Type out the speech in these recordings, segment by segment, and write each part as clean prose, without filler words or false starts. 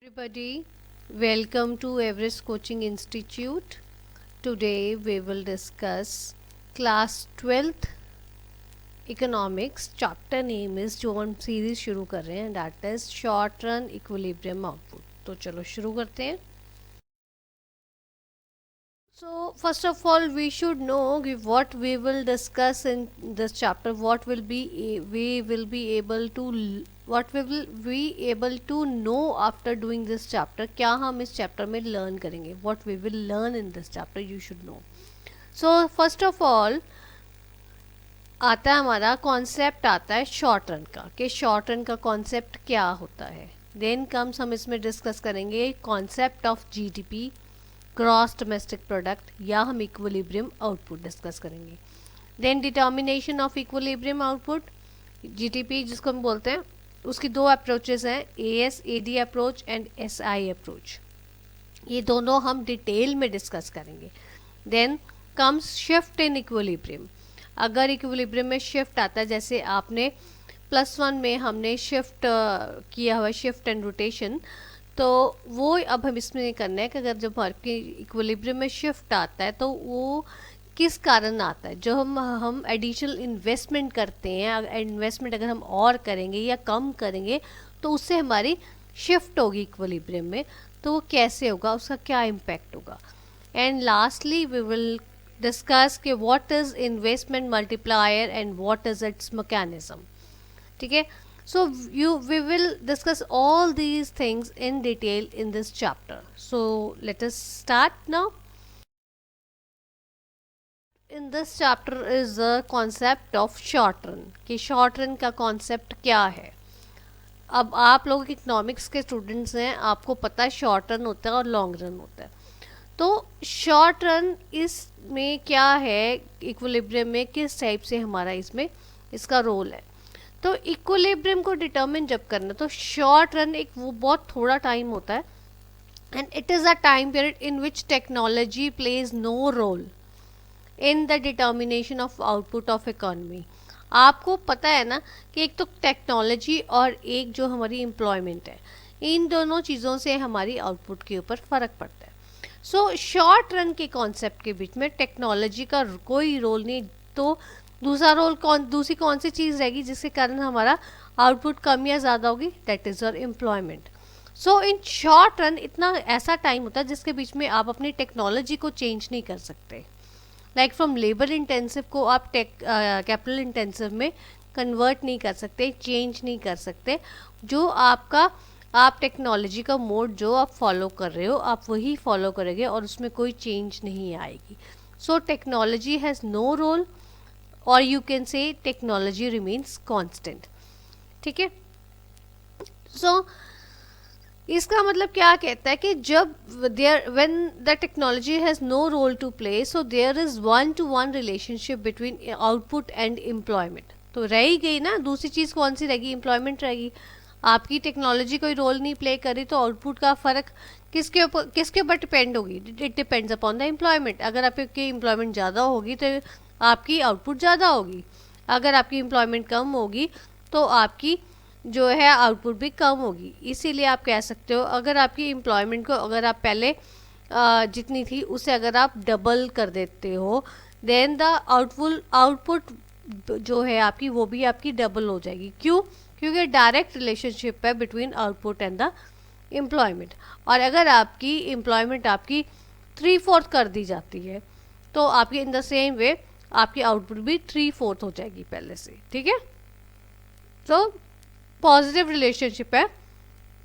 Everybody, welcome to Everest Coaching Institute. Today we will discuss class 12th economics. Chapter name is जो हम series शुरू कर रहे हैं that is short run equilibrium output. तो चलो शुरू करते हैं. So first of all we should know what we will discuss in this chapter. What will be we will be able to know after doing this chapter. क्या हम इस chapter में learn करेंगे. What we will learn in this chapter you should know. So first of all आता है हमारा concept आता है शॉर्ट रन का कि शॉर्ट रन का कॉन्सेप्ट क्या होता है. देन कम्स हम इसमें डिस्कस करेंगे concept of GDP gross domestic product या हम इक्विलिब्रियम आउटपुट डिस्कस करेंगे. Then determination of equilibrium output GDP जिसको हम बोलते हैं उसकी दो अप्रोचेस हैं AS/AD approach and SI approach. ये दोनों हम डिटेल में डिस्कस करेंगे. Then comes shift in equilibrium. अगर इक्विलिब्रियम में शिफ्ट आता है जैसे आपने +1 में हमने शिफ्ट किया हुआ शिफ्ट एंड रोटेशन तो वो अब हम इसमें नहीं करना है कि अगर जब आपके इक्विलिब्रियम में शिफ्ट आता है तो वो किस कारण आता है. जो हम एडिशनल इन्वेस्टमेंट करते हैं इन्वेस्टमेंट अगर हम और करेंगे या कम करेंगे तो उससे हमारी शिफ्ट होगी इक्विलिब्रियम में. तो वो कैसे होगा उसका क्या इम्पैक्ट होगा. And lastly we will discuss कि what is investment multiplier and what is its mechanism. ठीक है. So we will discuss all these things in detail in this chapter. So let us start now. In this chapter is the concept of short run. कि short run का concept क्या है. अब आप लोग economics के स्टूडेंट्स हैं आपको पता है शॉर्ट रन होता है और लॉन्ग रन होता है. तो शॉर्ट रन इसमें क्या है इक्विलिब्रियम में किस टाइप से हमारा इसमें इसका रोल है. तो इक्विलिब्रियम को डिटर्मिन जब करना तो शॉर्ट रन एक वो बहुत थोड़ा टाइम होता है and it is a time period in which technology plays no role in the determination of output of economy. आपको पता है ना कि एक तो टेक्नोलॉजी और एक जो हमारी एम्प्लॉयमेंट है इन दोनों चीज़ों से हमारी आउटपुट के ऊपर फ़र्क पड़ता है. सो शॉर्ट रन के कॉन्सेप्ट के बीच में टेक्नोलॉजी का कोई रोल नहीं. तो दूसरी कौन सी चीज़ रहेगी जिसके कारण हमारा आउटपुट कम या ज़्यादा होगी. That is your employment. So in short run इतना ऐसा टाइम होता है जिसके बीच में आप अपनी टेक्नोलॉजी को चेंज नहीं कर सकते. लाइक फ्रॉम लेबर इंटेंसिव को आप कैपिटल इंटेंसिव में कन्वर्ट नहीं कर सकते चेंज नहीं कर सकते. जो आप टेक्नोलॉजी का मोड जो आप फॉलो कर रहे हो आप वही फॉलो करोगे और उसमें कोई चेंज नहीं आएगी. So technology has no role और you can say technology remains constant. ठीक है. सो इसका मतलब क्या कहता है कि जब when the technology has no role to play so there is 1-to-1 relationship between output and employment. तो रह ही गई ना दूसरी चीज़ कौन सी रहेगी एम्प्लॉयमेंट रहेगी. आपकी टेक्नोलॉजी कोई रोल नहीं प्ले करी तो आउटपुट का फ़र्क किसके ऊपर डिपेंड होगी. It depends upon the employment. अगर आपकी एम्प्लॉयमेंट ज़्यादा होगी तो आपकी आउटपुट ज़्यादा होगी. अगर आपकी एम्प्लॉयमेंट कम होगी तो आपकी जो है आउटपुट भी कम होगी. इसीलिए आप कह सकते हो अगर आपकी एम्प्लॉयमेंट को अगर आप पहले जितनी थी उसे अगर आप डबल कर देते हो देन द आउटपुट जो है आपकी वो भी आपकी डबल हो जाएगी. क्यों. क्योंकि डायरेक्ट रिलेशनशिप है between output and the employment. और अगर आपकी एम्प्लॉयमेंट आपकी 3/4 कर दी जाती है तो आपकी इन द सेम वे आपकी आउटपुट भी 3/4 हो जाएगी पहले से. ठीक है. तो पॉजिटिव रिलेशनशिप है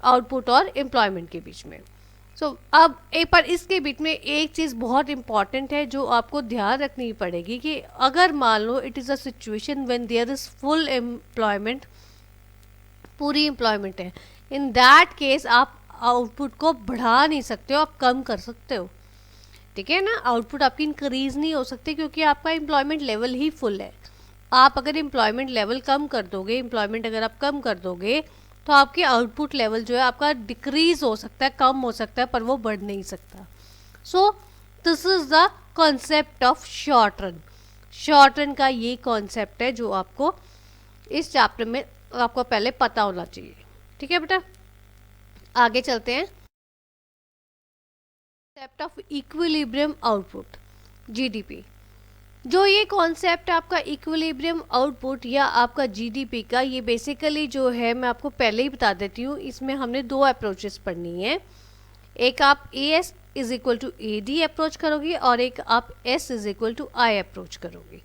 आउटपुट और एम्प्लॉयमेंट के बीच में. सो अब एक बार इसके बीच में एक चीज़ बहुत इंपॉर्टेंट है जो आपको ध्यान रखनी पड़ेगी कि अगर मान लो it is a situation when there is full employment पूरी एम्प्लॉयमेंट है इन दैट केस आप आउटपुट को बढ़ा नहीं सकते हो आप कम कर सकते हो. ठीक है ना. आउटपुट आपकी इंक्रीज नहीं हो सकती क्योंकि आपका एम्प्लॉयमेंट लेवल ही फुल है. आप अगर एम्प्लॉयमेंट लेवल कम कर दोगे एम्प्लॉयमेंट अगर आप कम कर दोगे तो आपके आउटपुट लेवल जो है आपका डिक्रीज हो सकता है कम हो सकता है पर वो बढ़ नहीं सकता. So this is the concept of short run. Short run का ये कॉन्सेप्ट है जो आपको इस चैप्टर में आपको पहले पता होना चाहिए. ठीक है बेटा. आगे चलते हैं। Concept of equilibrium output, GDP. जो ये कॉन्सेप्ट आपका इक्विलिब्रियम आउटपुट या आपका जीडीपी का, ये बेसिकली जो है मैं आपको पहले ही बता देती हूँ, इसमें हमने दो अप्रोचेस पढ़नी है। एक आप A S is equal to A D approach करोगे और एक आप S is equal to I approach करोगे।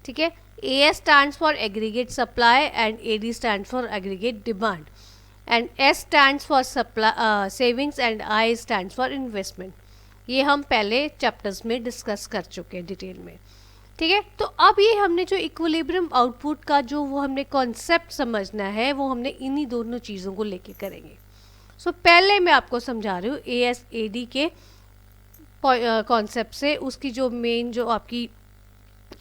ठीक है, A S stands for aggregate supply and A D stand for aggregate demand and S stands for supply savings and I stands for investment. ये हम पहले चैप्टर्स में discuss कर चुके हैं डिटेल में। ठीक है, तो अब ये हमने जो इक्विलिब्रियम आउटपुट का जो वो हमने कॉन्सेप्ट समझना है, वो हमने इन्हीं दोनों चीज़ों को लेके करेंगे। सो पहले मैं आपको समझा रही हूँ ए एस ए डी के कॉन्सेप्ट से, उसकी जो मेन जो आपकी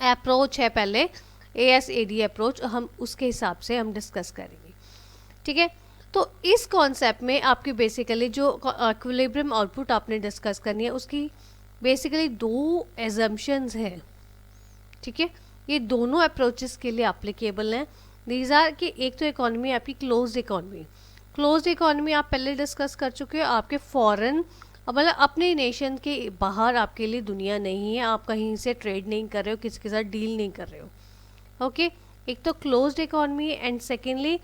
अप्रोच है, पहले A S A D approach हम उसके हिसाब से हम डिस्कस करेंगे। ठीक है, तो इस कॉन्सेप्ट में आपकी बेसिकली जो इक्विलिब्रियम आउटपुट आपने डिस्कस करनी है, उसकी बेसिकली दो एजम्पशंस हैं। ठीक है, ये दोनों अप्रोचेस के लिए एप्लीकेबल हैं। दीज आर कि एक तो इकोनॉमी आपकी क्लोज्ड इकोनॉमी। क्लोज्ड इकोनॉमी आप पहले डिस्कस कर चुके हो, आपके फॉरेन मतलब अपने नेशन के बाहर आपके लिए दुनिया नहीं है, आप कहीं से ट्रेड नहीं कर रहे हो, किसी के साथ डील नहीं कर रहे हो। ओके, एक तो closed economy and secondly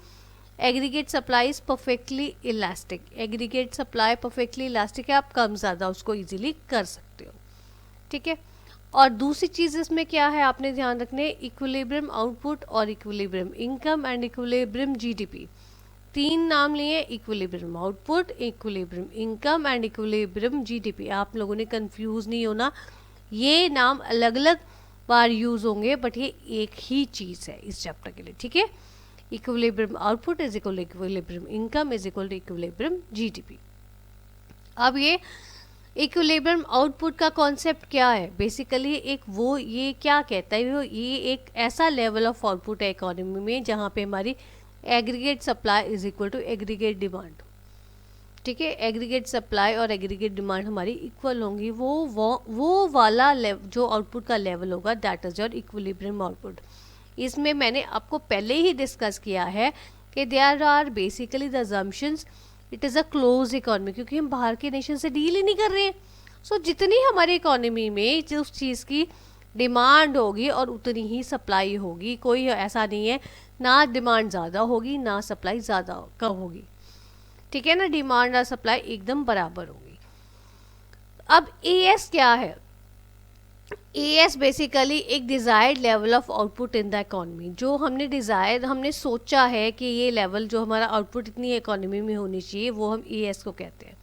aggregate supply is perfectly elastic. Aggregate supply perfectly elastic है, आप कम ज़्यादा उसको इजीली कर सकते हो। ठीक है, और दूसरी चीज़ इसमें क्या है आपने ध्यान रखने, इक्विलिब्रियम आउटपुट और equilibrium income and equilibrium GDP. तीन नाम लिए, equilibrium output, equilibrium income and equilibrium GDP. आप लोगों ने कंफ्यूज नहीं होना, ये नाम अलग अलग बार यूज होंगे बट ये एक ही चीज़ है इस चैप्टर के लिए। ठीक है, equilibrium output is equal to equilibrium income is equal to equilibrium GDP. अब ये इक्विलिब्रियम आउटपुट का कॉन्सेप्ट क्या है, बेसिकली एक वो ये क्या कहता है, वो ये एक ऐसा लेवल ऑफ आउटपुट है इकोनॉमी में जहाँ पे हमारी aggregate supply is equal to aggregate demand. ठीक है, एग्रीगेट सप्लाई और एग्रीगेट डिमांड हमारी इक्वल होंगी, वो वाला जो आउटपुट का लेवल होगा, that is your equilibrium output. इसमें मैंने आपको पहले ही डिस्कस किया है कि there are basically the assumptions, it is a close economy, क्योंकि हम बाहर के नेशन से डील ही नहीं कर रहे हैं। सो जितनी हमारी इकोनॉमी में जिस चीज़ की डिमांड होगी और उतनी ही सप्लाई होगी, कोई ऐसा नहीं है ना डिमांड ज़्यादा होगी ना सप्लाई ज़्यादा कम होगी। ठीक है ना, डिमांड और सप्लाई एकदम बराबर होगी। अब ए एस क्या है, ए एस बेसिकली एक desired level of output in the economy. जो हमने सोचा है कि ये लेवल जो हमारा आउटपुट इतनी इकोनॉमी में होनी चाहिए, वो हम ए एस को कहते हैं।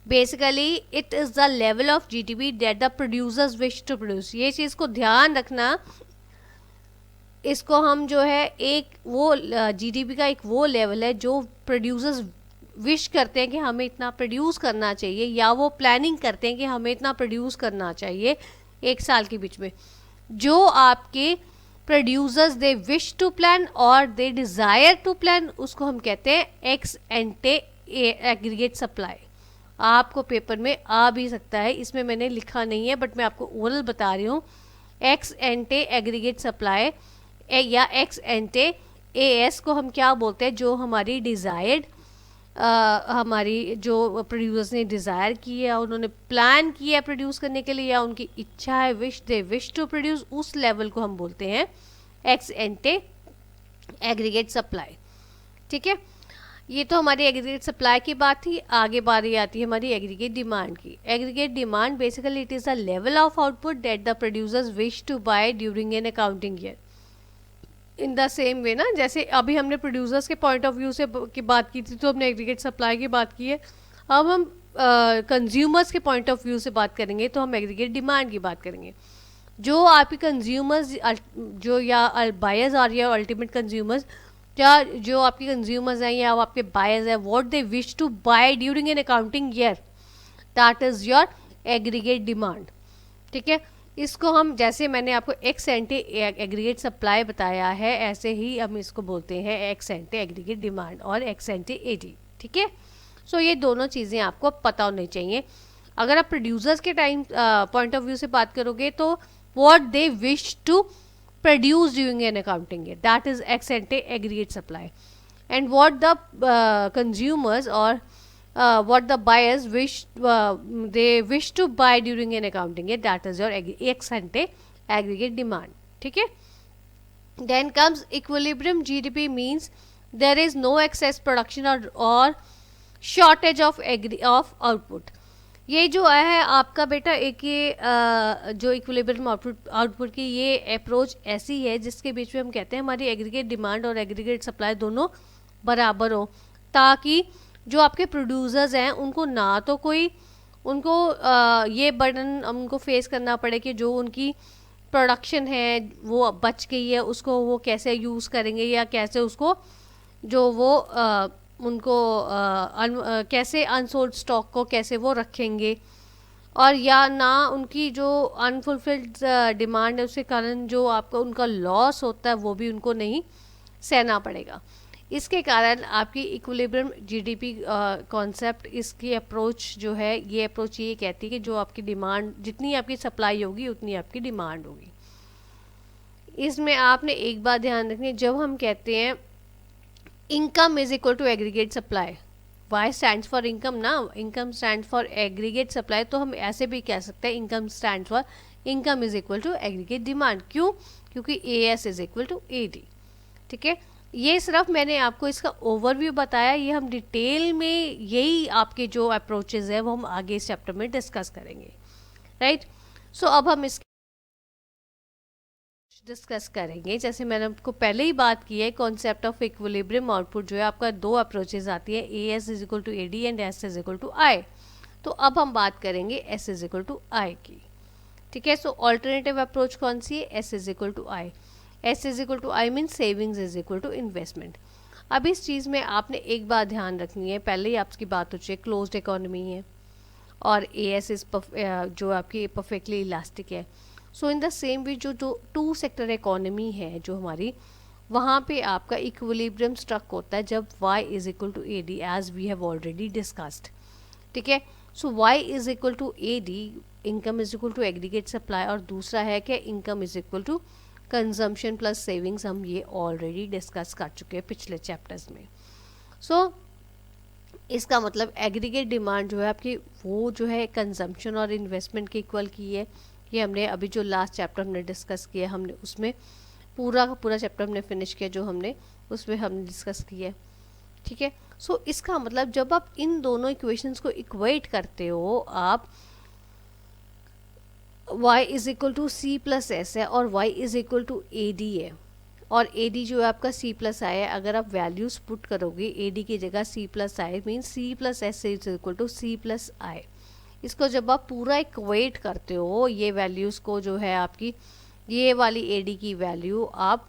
Basically it is the level of GDP that the producers wish to produce. ये चीज़ को ध्यान रखना, इसको हम जो है एक वो जीडीपी का एक वो लेवल है जो प्रोड्यूसर्स विश करते हैं कि हमें इतना प्रोड्यूस करना चाहिए, या वो प्लानिंग करते हैं कि हमें इतना प्रोड्यूस करना चाहिए एक साल के बीच में। जो आपके producers they wish to plan और दे डिज़ायर टू प्लान, उसको हम कहते हैं एक्स एंटे एग्रीगेट सप्लाई। आपको पेपर में आ भी सकता है, इसमें मैंने लिखा नहीं है बट मैं आपको ओरल बता रही हूँ। एक्स एंटे एग्रीगेट सप्लाई या एक्स एंटे ए एस को हम क्या बोलते हैं, जो हमारी डिज़ायर्ड हमारी जो प्रोड्यूसर्स ने डिज़ायर की है, उन्होंने प्लान किया है प्रोड्यूस करने के लिए, या उनकी इच्छा है, wish they wish to produce, उस लेवल को हम बोलते हैं एक्स एंटे एग्रीगेट सप्लाई। ठीक है, ये तो हमारी एग्रीगेट सप्लाई की बात थी। आगे बारी आती है हमारी एग्रीगेट डिमांड की। Aggregate demand basically it is the level of output that the producers wish to buy during an accounting year. In the same way ना, जैसे अभी हमने प्रोड्यूसर्स के पॉइंट ऑफ व्यू से की बात की थी, तो हमने एग्रीगेट सप्लाई की बात की है। अब हम कंज्यूमर्स के पॉइंट ऑफ व्यू से बात करेंगे तो हम एग्रीगेट डिमांड की बात करेंगे। जो आपकी कंज्यूमर्स जो या बायर्स आर या अल्टीमेट कंज्यूमर्स, या जो आपके कंज्यूमर्स हैं या आपके बायर्स हैं, what they wish to buy during an accounting year, that is your aggregate demand. ठीक है, इसको हम, जैसे मैंने आपको एक्स एंटे एग्रीगेट सप्लाई बताया है, ऐसे ही हम इसको बोलते हैं एक्स एंटे एग्रीगेट डिमांड और एक्स एंटे एडी। ठीक है, सो ये दोनों चीज़ें आपको पता होनी चाहिए। अगर आप प्रोड्यूसर्स के टाइम पॉइंट ऑफ व्यू से बात करोगे तो what they wish to produce during an accounting year, that is ex ante aggregate supply, and what the consumers और what the buyers wish they wish to buy during an accounting year, that is your ex ante aggregate demand. ठीक है. Then comes equilibrium GDP, means there is no excess production or shortage of output. ये जो है आपका बेटा एक ये जो इक्विलिब्रियम आउटपुट की ये अप्रोच ऐसी है जिसके बीच में हम कहते हैं हमारी एग्रीगेट डिमांड और एग्रीगेट सप्लाई दोनों बराबर हो, ताकि जो आपके प्रोड्यूसर्स हैं उनको ना तो कोई उनको ये बर्डन उनको फेस करना पड़े कि जो उनकी प्रोडक्शन है वो बच गई है उसको वो कैसे यूज़ करेंगे या कैसे उसको जो वो उनको कैसे अनसोल्ड स्टॉक को कैसे वो रखेंगे, और या ना उनकी जो अनफुलफिल्ड डिमांड है उसके कारण जो आपका उनका लॉस होता है वो भी उनको नहीं सहना पड़ेगा. इसके कारण आपकी इक्विलिब्रियम जीडीपी कॉन्सेप्ट इसकी अप्रोच जो है ये अप्रोच ये कहती है कि जो आपकी डिमांड जितनी आपकी सप्लाई होगी उतनी आपकी डिमांड होगी. इसमें आपने एक बात ध्यान रखनी है, जब हम कहते हैं income is equal to aggregate supply, Y stands for income ना, income stand for aggregate supply, तो हम ऐसे भी कह सकते हैं income stand for income is equal to aggregate demand. क्यों? क्योंकि A S is equal to A D. ठीक है, ये सिर्फ मैंने आपको इसका ओवरव्यू बताया, ये हम डिटेल में यही आपके जो अप्रोचेज है वो हम आगे इस चैप्टर में डिस्कस करेंगे. राइट. सो अब हम इसके डिस्कस करेंगे. जैसे मैंने आपको पहले ही बात की है, कॉन्सेप्ट ऑफ इक्विलिब्रियम आउटपुट जो है आपका दो अप्रोचेज आती है, A S is equal to A D and S is equal to I. तो अब हम बात करेंगे S is equal to I की. ठीक है, सो ऑल्टरनेटिव अप्रोच कौन सी है? S is equal to I. S is equal to I mean savings is equal to investment. अब इस चीज़ में आपने एक बात ध्यान रखनी है, पहले ही आपकी बात हो चुकी है क्लोज्ड इकोनॉमी है और ए एस इज जो आपकी परफेक्टली इलास्टिक है. सो इन द सेम वे जो टू सेक्टर इकोनॉमी है जो हमारी, वहाँ पे आपका इक्विलिब्रियम स्ट्रक होता है जब y is equal to A D, as we have already discussed. ठीक है, so y is equal to A D, income is equal to aggregate supply, और दूसरा है कि income is equal to consumption plus savings. हम ये already discuss कर चुके हैं पिछले चैप्टर्स में. सो इसका मतलब एग्रीगेट डिमांड जो है आपकी वो जो है कंजम्पशन और इन्वेस्टमेंट के इक्वल की है. ये हमने अभी जो लास्ट चैप्टर हमने डिस्कस किया हमने उसमें पूरा का पूरा चैप्टर हमने फिनिश किया जो हमने उसमें हमने डिस्कस किया. ठीक है, सो इसका मतलब जब आप इन दोनों इक्वेशंस को इक्वेट करते हो, आप y is equal to C plus S है और y is equal to A D है, और ए डी जो है आपका सी प्लस आई है. अगर आप वैल्यूज पुट करोगे ए डी की जगह C plus I mean C plus S is equal to C plus I. इसको जब आप पूरा इक्वेट करते हो, ये वैल्यूज़ को जो है आपकी ये वाली ए डी की वैल्यू आप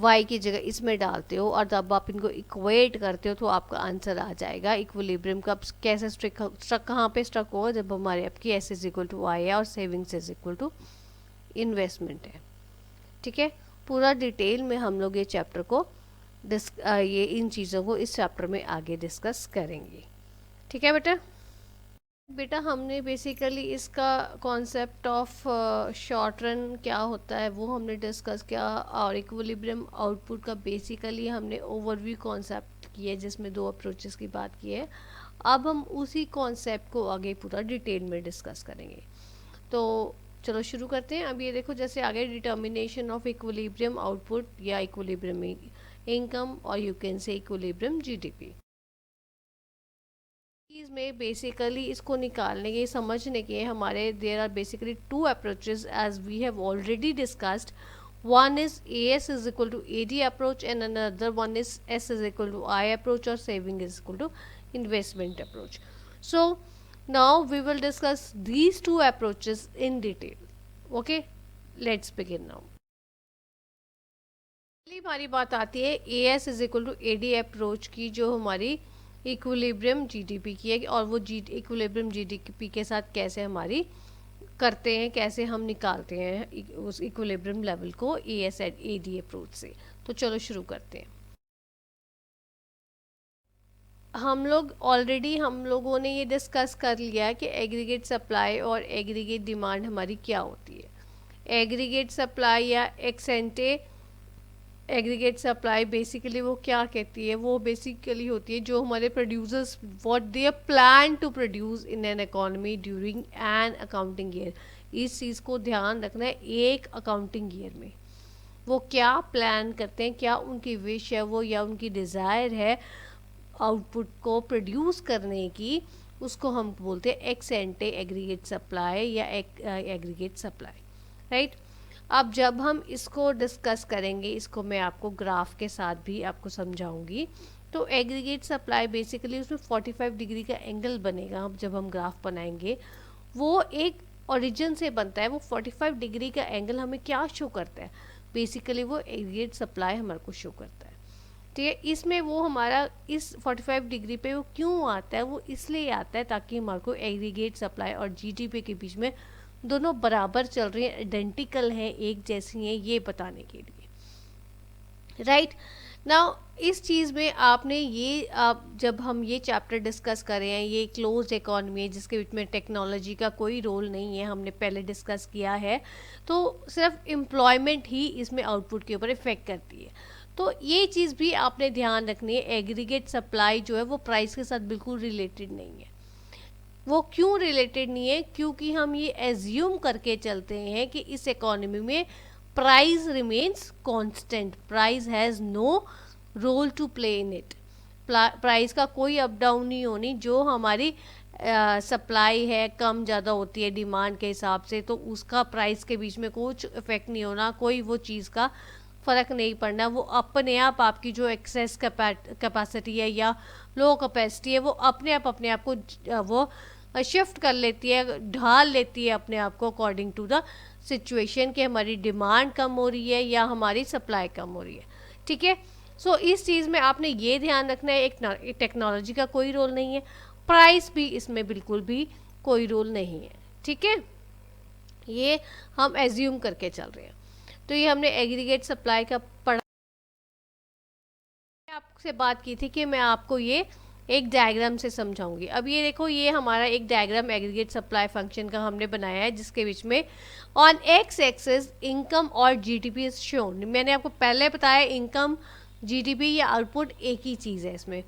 y की जगह इसमें डालते हो और जब आप इनको इक्वेट करते हो तो आपका आंसर आ जाएगा इक्विलिब्रियम का कैसे स्ट्रक कहाँ पे स्ट्रक होगा, जब हमारे आपकी S is equal to I है और savings is equal to investment है. ठीक है, पूरा डिटेल में हम लोग ये चैप्टर को ये इन चीज़ों को इस चैप्टर में आगे डिस्कस करेंगे. ठीक है बेटा हमने बेसिकली इसका कॉन्सेप्ट ऑफ शॉर्ट रन क्या होता है वो हमने डिस्कस किया, और इक्विलिब्रियम आउटपुट का बेसिकली हमने ओवरव्यू कॉन्सेप्ट किया जिसमें दो अप्रोचेस की बात की है. अब हम उसी कॉन्सेप्ट को आगे पूरा डिटेल में डिस्कस करेंगे. तो चलो शुरू करते हैं. अब ये देखो जैसे आगे डिटर्मिनेशन ऑफ इक्विलिब्रियम आउटपुट या इक्विलिब्रियम इनकम और you can say equilibrium GDP में बेसिकली इसको निकालने के समझने के हमारे there are basically two approaches as we have already discussed. One is A S is equal to A D approach and another one is S is equal to I approach और saving is equal to investment approach. So now we will discuss these two approaches in detail. Okay, let's begin now. पहली हमारी बात आती है A S is equal to A D approach की जो हमारी equilibrium GDP की है, और वो इक्विलिब्रियम जीडीपी के साथ कैसे हमारी करते हैं, कैसे हम निकालते हैं उस इक्विलिब्रियम लेवल को A S and A D approach से. तो चलो शुरू करते हैं. हम लोगों ने ये डिस्कस कर लिया कि एग्रीगेट सप्लाई और एग्रीगेट डिमांड हमारी क्या होती है. एग्रीगेट सप्लाई या x ante aggregate supply basically वो क्या कहती है, वो बेसिकली होती है जो हमारे producers what they plan to produce in an economy during an accounting year. इस चीज़ को ध्यान रखना है, एक अकाउंटिंग ईयर में वो क्या प्लान करते हैं, क्या उनकी विश है वो या उनकी डिज़ायर है आउटपुट को प्रोड्यूस करने की, उसको हम बोलते हैं एक्स एंटे एग्रीगेट सप्लाई या एग्रीगेट सप्लाई, राइट। अब जब हम इसको डिस्कस करेंगे, इसको मैं आपको ग्राफ के साथ भी आपको समझाऊंगी। तो एग्रीगेट सप्लाई बेसिकली उसमें 45 डिग्री का एंगल बनेगा। जब हम ग्राफ बनाएंगे वो एक ओरिजिन से बनता है, वो 45 डिग्री का एंगल हमें क्या शो करता है, बेसिकली वो एग्रीगेट सप्लाई हमारे को शो करता है। ठीक है, इसमें वो हमारा इस 45 डिग्री पे वो क्यों आता है, वो इसलिए आता है ताकि हमारे को एग्रीगेट सप्लाई और जीडीपी के बीच में दोनों बराबर चल रही हैं, आइडेंटिकल हैं, एक जैसी हैं, ये बताने के लिए, राइट। नाउ इस चीज़ में आपने ये जब हम ये चैप्टर डिस्कस कर रहे हैं, ये क्लोज्ड इकोनॉमी है जिसके बीच में टेक्नोलॉजी का कोई रोल नहीं है, हमने पहले डिस्कस किया है, तो सिर्फ एम्प्लॉयमेंट ही इसमें आउटपुट के ऊपर इफेक्ट करती है। तो ये चीज़ भी आपने ध्यान रखनी है, एग्रीगेट सप्लाई जो है वो प्राइस के साथ बिल्कुल रिलेटेड नहीं है। वो क्यों रिलेटेड नहीं है, क्योंकि हम ये एज्यूम करके चलते हैं कि इस इकोनॉमी में price remains constant, price has no role to play in it, price का कोई अप डाउन नहीं होनी, जो हमारी सप्लाई है कम ज़्यादा होती है डिमांड के हिसाब से, तो उसका प्राइस के बीच में कुछ इफेक्ट नहीं होना, कोई वो चीज़ का फ़र्क नहीं पड़ना, वो अपने आप आपकी जो एक्सेस कैपेसिटी है या लो कैपेसिटी है वो अपने आप को वो शिफ्ट कर लेती है, ढाल लेती है अपने आप को अकॉर्डिंग टू द सिचुएशन कि हमारी डिमांड कम हो रही है या हमारी सप्लाई कम हो रही है, ठीक है। सो इस चीज़ में आपने ये ध्यान रखना है, एक टेक्नोलॉजी का कोई रोल नहीं है, प्राइस भी इसमें बिल्कुल भी कोई रोल नहीं है, ठीक है। ये हम एज्यूम करके चल रहे हैं। तो ये हमने एग्रीगेट सप्लाई का पढ़ा, आपसे बात की थी कि मैं आपको ये एक डायग्राम से समझाऊंगी। अब ये देखो, ये हमारा एक डायग्राम एग्रीगेट सप्लाई फंक्शन का हमने बनाया है, जिसके बीच में ऑन एक्स एक्सिस इनकम और जीडीपी इज शोन। मैंने आपको पहले बताया इनकम जीडीपी या आउटपुट एक ही चीज़ है इसमें,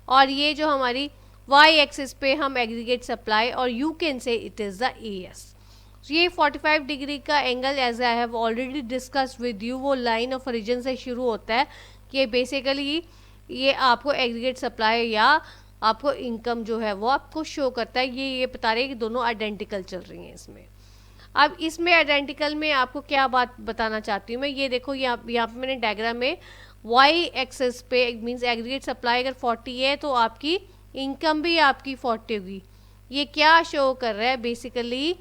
और ये जो हमारी वाई एक्सिस पे हम एग्रीगेट सप्लाई, और you can say it is the A S. ये 45 डिग्री का angle as I have already discussed with you, वो लाइन ऑफ ओरिजिन से शुरू होता है कि बेसिकली ये आपको एग्रीगेट सप्लाई या आपको इनकम जो है वो आपको शो करता है, ये बता रहे हैं कि दोनों आइडेंटिकल चल रही हैं इसमें। अब इसमें आइडेंटिकल में आपको क्या बात बताना चाहती हूँ मैं, ये देखो यहाँ पे मैंने डायग्राम में वाई एक्सेस पे मीन्स एग्रीगेट सप्लाई अगर 40 है तो आपकी इनकम भी आपकी 40 होगी। ये क्या शो कर रहा है बेसिकली,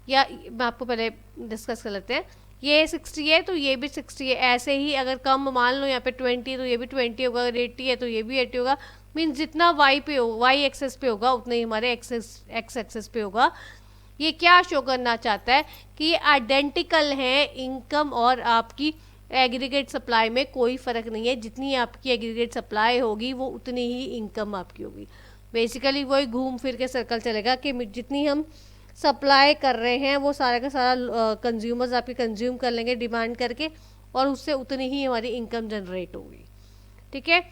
या मैं आपको पहले डिस्कस कर लेते हैं, ये 60 है तो ये भी 60 है, ऐसे ही अगर कम मान लो यहाँ पे 20 तो ये भी 20 होगा, अगर 80 है तो ये भी 80 होगा, मीन्स जितना वाई पे हो वाई एक्सेस पे होगा उतना ही हमारे एक्स एक्सेस पे होगा। ये क्या शो करना चाहता है कि ये आइडेंटिकल हैं, इनकम और आपकी एग्रीगेट सप्लाई में कोई फ़र्क नहीं है, जितनी आपकी एग्रीगेट सप्लाई होगी वो उतनी ही इनकम आपकी होगी। बेसिकली वही घूम फिर के सर्कल चलेगा कि जितनी हम सप्लाई कर रहे हैं वो सारा का सारा कंज्यूमर्स आपके कंज्यूम कर लेंगे डिमांड करके, और उससे उतनी ही हमारी इनकम जनरेट होगी, ठीक है।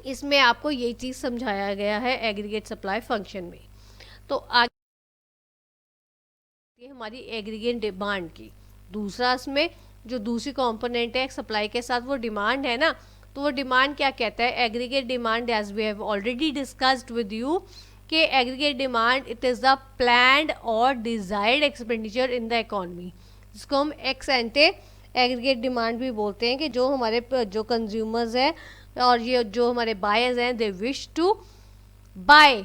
इसमें आपको ये चीज़ समझाया गया है एग्रीगेट सप्लाई फंक्शन में। तो आगे हमारी एग्रीगेट डिमांड की, दूसरा इसमें जो दूसरी कंपोनेंट है सप्लाई के साथ वो डिमांड है ना, तो वो डिमांड क्या कहता है, aggregate demand as we have already discussed with you कि aggregate demand it is the planned और desired expenditure in the economy, जिसको हम एक्स एंटे एग्रीगेट डिमांड भी बोलते हैं, कि जो हमारे जो कंज्यूमर्स हैं और ये जो हमारे बायर्स हैं दे विश टू बाय,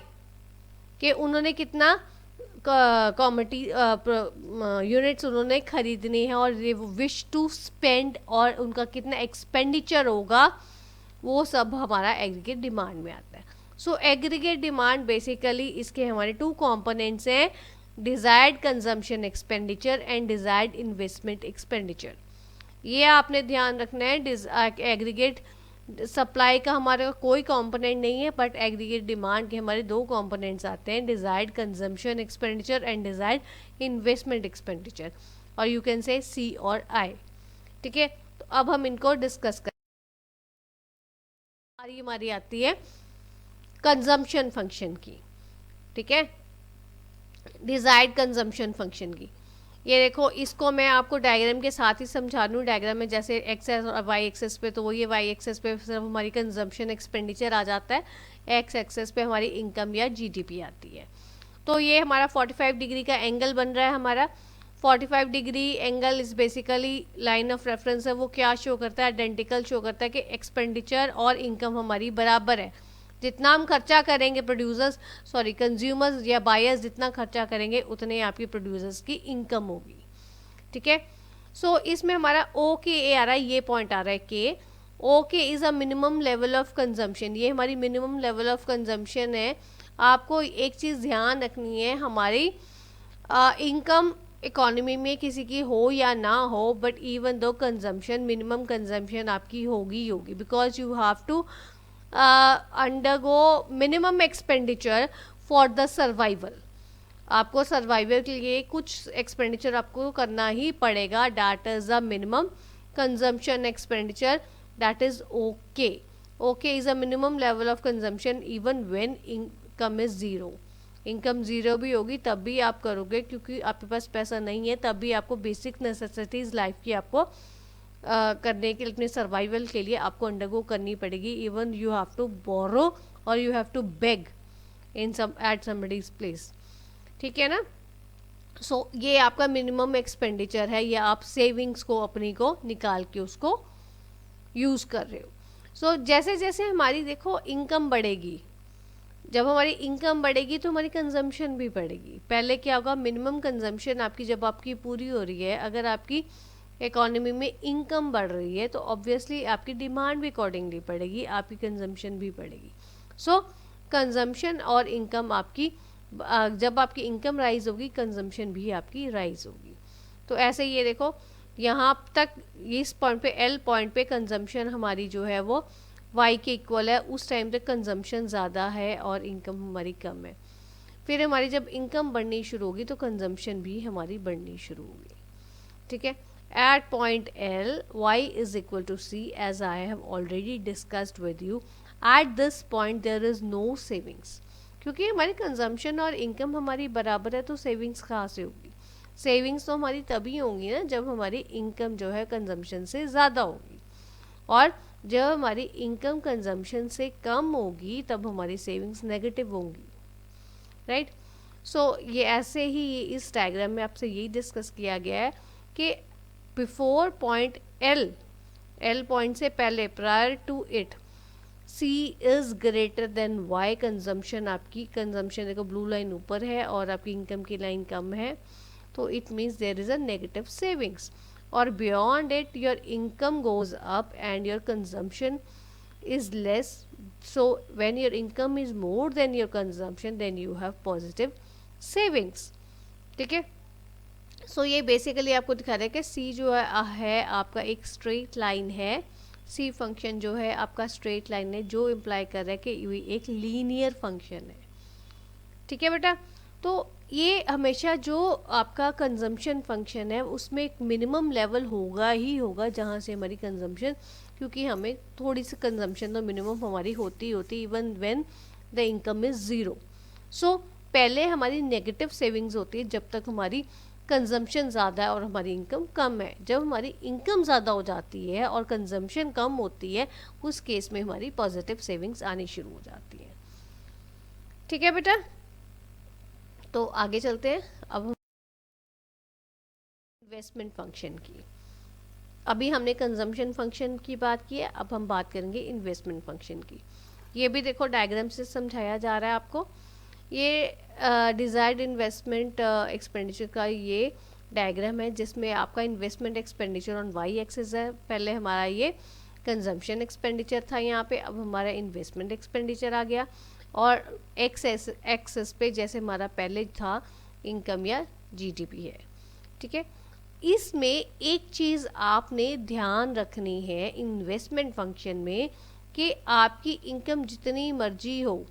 कि उन्होंने कितना कॉमोडिटी यूनिट्स उन्होंने खरीदनी है, और ये विश टू स्पेंड और उनका कितना एक्सपेंडिचर होगा, वो सब हमारा एग्रीगेट डिमांड में आता है। सो एग्रीगेट डिमांड बेसिकली इसके हमारे 2 कंपोनेंट्स हैं, desired consumption expenditure and desired investment expenditure. ये आपने ध्यान रखना है। एग्रीगेट सप्लाई का हमारे कोई कंपोनेंट नहीं है, बट एग्रीगेट डिमांड के हमारे 2 कंपोनेंट्स आते हैं, desired consumption expenditure and desired investment expenditure, और यू कैन से सी और आई, ठीक है। तो अब हम इनको डिस्कस करें। हमारी आती है कंजम्पशन फंक्शन की, ठीक है, डिजायर्ड कंजम्पशन फंक्शन की। ये देखो, इसको मैं आपको डायग्राम के साथ ही समझा दूँ। डायग्राम में जैसे एक्स और वाई एक्सेस पे, तो वो ये वाई एक्सेस पे सिर्फ हमारी कंजम्पशन एक्सपेंडिचर आ जाता है, एक्स एक्सेस पे हमारी इनकम या जीडीपी आती है। तो ये हमारा 45 डिग्री का एंगल बन रहा है। हमारा 45 degree angle is basically line of reference है। वो क्या शो करता है? आइडेंटिकल शो करता है कि एक्सपेंडिचर और इनकम हमारी बराबर है। जितना हम खर्चा करेंगे कंज्यूमर्स या बायर्स जितना खर्चा करेंगे उतने आपकी प्रोड्यूसर्स की इनकम होगी, ठीक है। सो इसमें हमारा ओ के ए आ रहा है, ये पॉइंट आ रहा है के ओ के is a minimum level of consumption. ये हमारी मिनिमम लेवल ऑफ कंजम्पशन है। आपको एक चीज़ ध्यान रखनी है, हमारी इनकम इकोनॉमी में किसी की हो या ना हो, but even though consumption, minimum consumption आपकी होगी होगी, because you have to undergo minimum expenditure for the survival. आपको सर्वाइवल के लिए कुछ एक्सपेंडिचर आपको करना ही पड़ेगा। That is the minimum consumption expenditure, that is okay. Okay is a minimum level of consumption even when income is zero. Income zero भी होगी तब भी आप करोगे, क्योंकि आपके पास पैसा नहीं है, तब भी आपको बेसिक नेसेसिटीज़ लाइफ की आपको करने के लिए, अपने सर्वाइवल के लिए आपको अंडरगो करनी पड़ेगी। Even you have to borrow और you have to beg in some at somebody's place, ठीक है ना। सो ये आपका मिनिमम एक्सपेंडिचर है, या आप सेविंग्स को अपनी को निकाल के उसको यूज़ कर रहे हो। सो जैसे जैसे हमारी देखो इनकम बढ़ेगी, जब हमारी इनकम बढ़ेगी तो हमारी कंजम्पशन भी बढ़ेगी। पहले क्या होगा, मिनिमम कंजम्पशन आपकी जब आपकी पूरी हो रही है, अगर आपकी इकोनॉमी में इनकम बढ़ रही है तो ऑब्वियसली आपकी डिमांड भी अकॉर्डिंगली बढ़ेगी, आपकी कंजम्पशन भी बढ़ेगी। सो कंजम्पशन और इनकम आपकी, जब आपकी इनकम राइज होगी कंजम्पशन भी आपकी राइज होगी। तो ऐसे ये देखो, यहाँ तक इस पॉइंट पे, एल पॉइंट पे कंजम्पशन हमारी जो है वो वाई के इक्वल है। उस टाइम पे कंजम्पशन ज़्यादा है और इनकम हमारी कम है। फिर हमारी जब इनकम बढ़नी शुरू होगी तो कंजम्पशन भी हमारी बढ़नी शुरू होगी, ठीक है। At point L, y is equal to c, as I have already discussed with you. At this point there is no savings, क्योंकि हमारी कंजम्पशन और इनकम हमारी बराबर है, तो सेविंग्स कहाँ से होगी? सेविंग्स तो हमारी तभी होंगी ना जब हमारी इनकम जो है कंजम्पशन से ज़्यादा होगी, और जब हमारी इनकम कंजम्पशन से कम होगी तब हमारी सेविंग्स नेगेटिव होंगी, राइट। सो ये ऐसे ही इस डायग्राम में आपसे यही डिस्कस किया गया है कि बिफोर पॉइंट एल पॉइंट से पहले, prior to it, C is greater than Y. Consumption, आपकी कंजम्पशन देखो ब्लू लाइन ऊपर है और आपकी इनकम की लाइन कम है, तो it means there is a negative savings. और beyond it your income goes up and your consumption is less. So when your income is more than your consumption then you have positive savings, ठीक है। So ये basically आपको दिखा रहा है कि सी जो है आपका एक स्ट्रेट लाइन है। सी फंक्शन जो है आपका स्ट्रेट लाइन है, जो इम्प्लाई कर रहा है कि ये एक लीनियर फंक्शन है, ठीक है बेटा। तो ये हमेशा जो आपका कंजम्पशन फंक्शन है उसमें एक मिनिमम लेवल होगा ही होगा जहाँ से हमारी कंजम्पशन, क्योंकि हमें थोड़ी सी कंजम्पशन तो मिनिमम हमारी होती even when the income is zero. So पहले हमारी नेगेटिव सेविंग्स होती है जब तक हमारी कंजम्पशन ज़्यादा है और हमारी इनकम कम है। जब हमारी इनकम ज़्यादा हो जाती है और कंजम्पशन कम होती है, उस केस में हमारी पॉजिटिव सेविंग्स आनी शुरू हो जाती है, ठीक है बेटा। तो आगे चलते हैं। अब हम इन्वेस्टमेंट फंक्शन की, अभी हमने कंजम्पशन फंक्शन की बात की है, अब हम बात करेंगे इन्वेस्टमेंट फंक्शन की। ये भी देखो डायग्राम से समझाया जा रहा है आपको। ये डिज़ायर्ड इन्वेस्टमेंट एक्सपेंडिचर का ये डायग्राम है, जिसमें आपका investment expenditure on Y axis है। पहले हमारा ये कंजम्पशन एक्सपेंडिचर था यहाँ पे, अब हमारा इन्वेस्टमेंट एक्सपेंडिचर आ गया। और एक्सेस पे जैसे हमारा पहले था इनकम या जीडीपी है, ठीक है। इसमें एक चीज़ आपने ध्यान रखनी है इन्वेस्टमेंट फंक्शन में, कि आपकी इनकम जितनी मर्जी हो,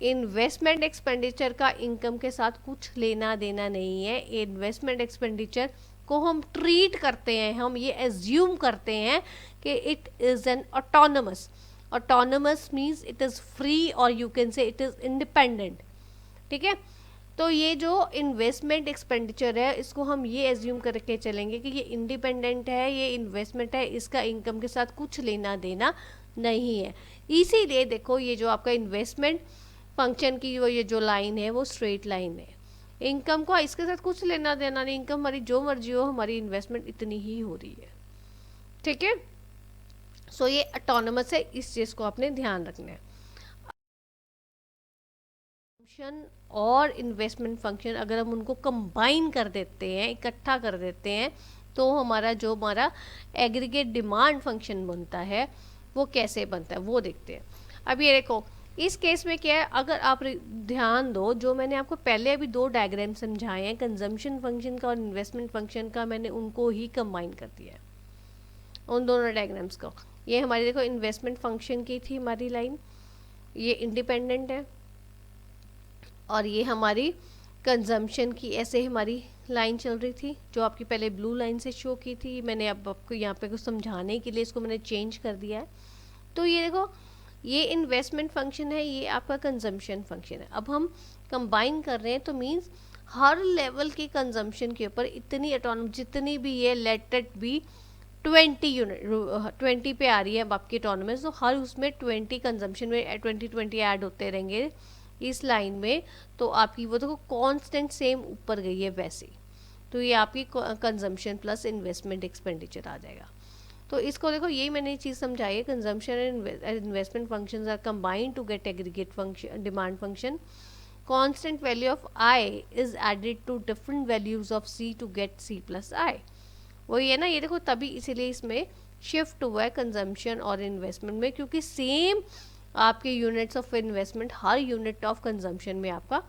इन्वेस्टमेंट एक्सपेंडिचर का इनकम के साथ कुछ लेना देना नहीं है। इन्वेस्टमेंट एक्सपेंडिचर को हम ट्रीट करते हैं, हम ये एज्यूम करते हैं कि it is an autonomous. Autonomous means it is free और you can say it is independent. ठीक है. तो ये जो इन्वेस्टमेंट एक्सपेंडिचर है इसको हम ये एज्यूम करके चलेंगे कि ये इंडिपेंडेंट है, ये इन्वेस्टमेंट है, इसका इनकम के साथ कुछ लेना देना नहीं है. इसीलिए देखो ये जो आपका इन्वेस्टमेंट फंक्शन की ये जो लाइन है वो स्ट्रेट लाइन है. इनकम को इसके साथ कुछ लेना देना नहीं, इनकम हमारी जो मर्जी हो, हमारी इन्वेस्टमेंट इतनी ही हो रही है. ठीक है. सो ये ऑटोनमस है, इस चीज़ को आपने ध्यान रखना है. फंक्शन और इन्वेस्टमेंट फंक्शन अगर हम उनको कंबाइन कर देते हैं, इकट्ठा कर देते हैं, तो हमारा एग्रीगेट डिमांड फंक्शन बनता है. वो कैसे बनता है वो देखते हैं. अब ये देखो इस केस में क्या है, अगर आप ध्यान दो जो मैंने आपको पहले अभी दो डायग्राम समझाए हैं कंजम्पशन फंक्शन का और इन्वेस्टमेंट फंक्शन का, मैंने उनको ही कंबाइन कर दिया है उन दोनों डायग्राम्स को. ये हमारी देखो इन्वेस्टमेंट फंक्शन की थी हमारी लाइन, ये इंडिपेंडेंट है, और ये हमारी कंजम्पशन की ऐसे हमारी लाइन चल रही थी जो आपकी पहले ब्लू लाइन से शो की थी. मैंने अब आपको यहाँ पे कुछ समझाने के लिए इसको मैंने चेंज कर दिया है. तो ये देखो ये इन्वेस्टमेंट फंक्शन है, ये आपका कंजम्पशन फंक्शन है. अब हम कंबाइन कर रहे हैं तो मीन्स हर लेवल की कंजम्पशन के ऊपर इतनी ऑटोनॉमस जितनी भी है, लेट इट बी 20 यूनिट, 20 पे आ रही है अब आपकी ऑटोनॉमस, तो हर उसमें 20 कंजम्पशन में 20 ऐड होते रहेंगे इस लाइन में. तो आपकी वो देखो कांस्टेंट सेम ऊपर गई है वैसे. तो ये आपकी कंजम्पशन प्लस इन्वेस्टमेंट एक्सपेंडिचर आ जाएगा. तो इसको देखो यही मैंने चीज़ समझाई है, consumption and investment functions are combined to get aggregate function demand function. Constant value of I is added to different values of C to get C plus I. वही है ना, ये देखो तभी इसीलिए इसमें शिफ्ट हुआ है कंजम्पशन और इन्वेस्टमेंट में, क्योंकि सेम आपके units of investment her unit of consumption में आपका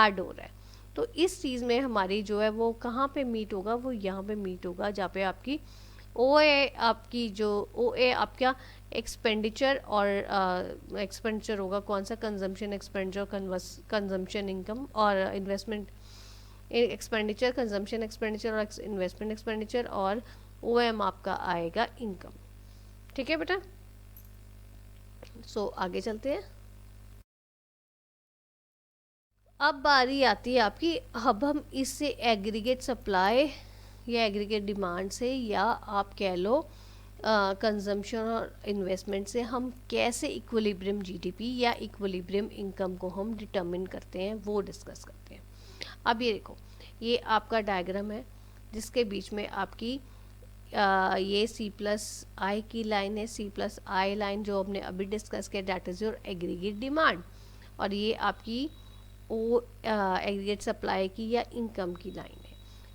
ऐड हो रहा है. तो इस चीज़ में हमारी जो है वो कहाँ पे मीट होगा, वो यहाँ पे मीट होगा जहाँ पे आपकी ओ ए आपकी जो ओ ए आपका एक्सपेंडिचर और एक्सपेंडिचर होगा कौन सा, कंजम्पशन एक्सपेंडिचर, कंजम्पशन इनकम और इन्वेस्टमेंट एक्सपेंडिचर, कंजम्पशन एक्सपेंडिचर और इन्वेस्टमेंट एक्सपेंडिचर, और ओ एम आपका आएगा इनकम. ठीक है बेटा. सो आगे चलते हैं. अब बारी आती है आपकी, अब हम इससे एग्रीगेट सप्लाई या एग्रीगेट डिमांड से या आप कह लो कंजम्पशन और इन्वेस्टमेंट से हम कैसे इक्विलिब्रियम जीडीपी या इक्विलिब्रियम इनकम को हम डिटर्मिन करते हैं वो डिस्कस करते हैं. अब ये देखो ये आपका डायग्राम है जिसके बीच में आपकी ये सी प्लस आई की लाइन है, सी प्लस आई लाइन जो हमने अभी डिस्कस किया that is your aggregate demand, और ये आपकी ओ एग्रीगेट सप्लाई की या इनकम की लाइन है.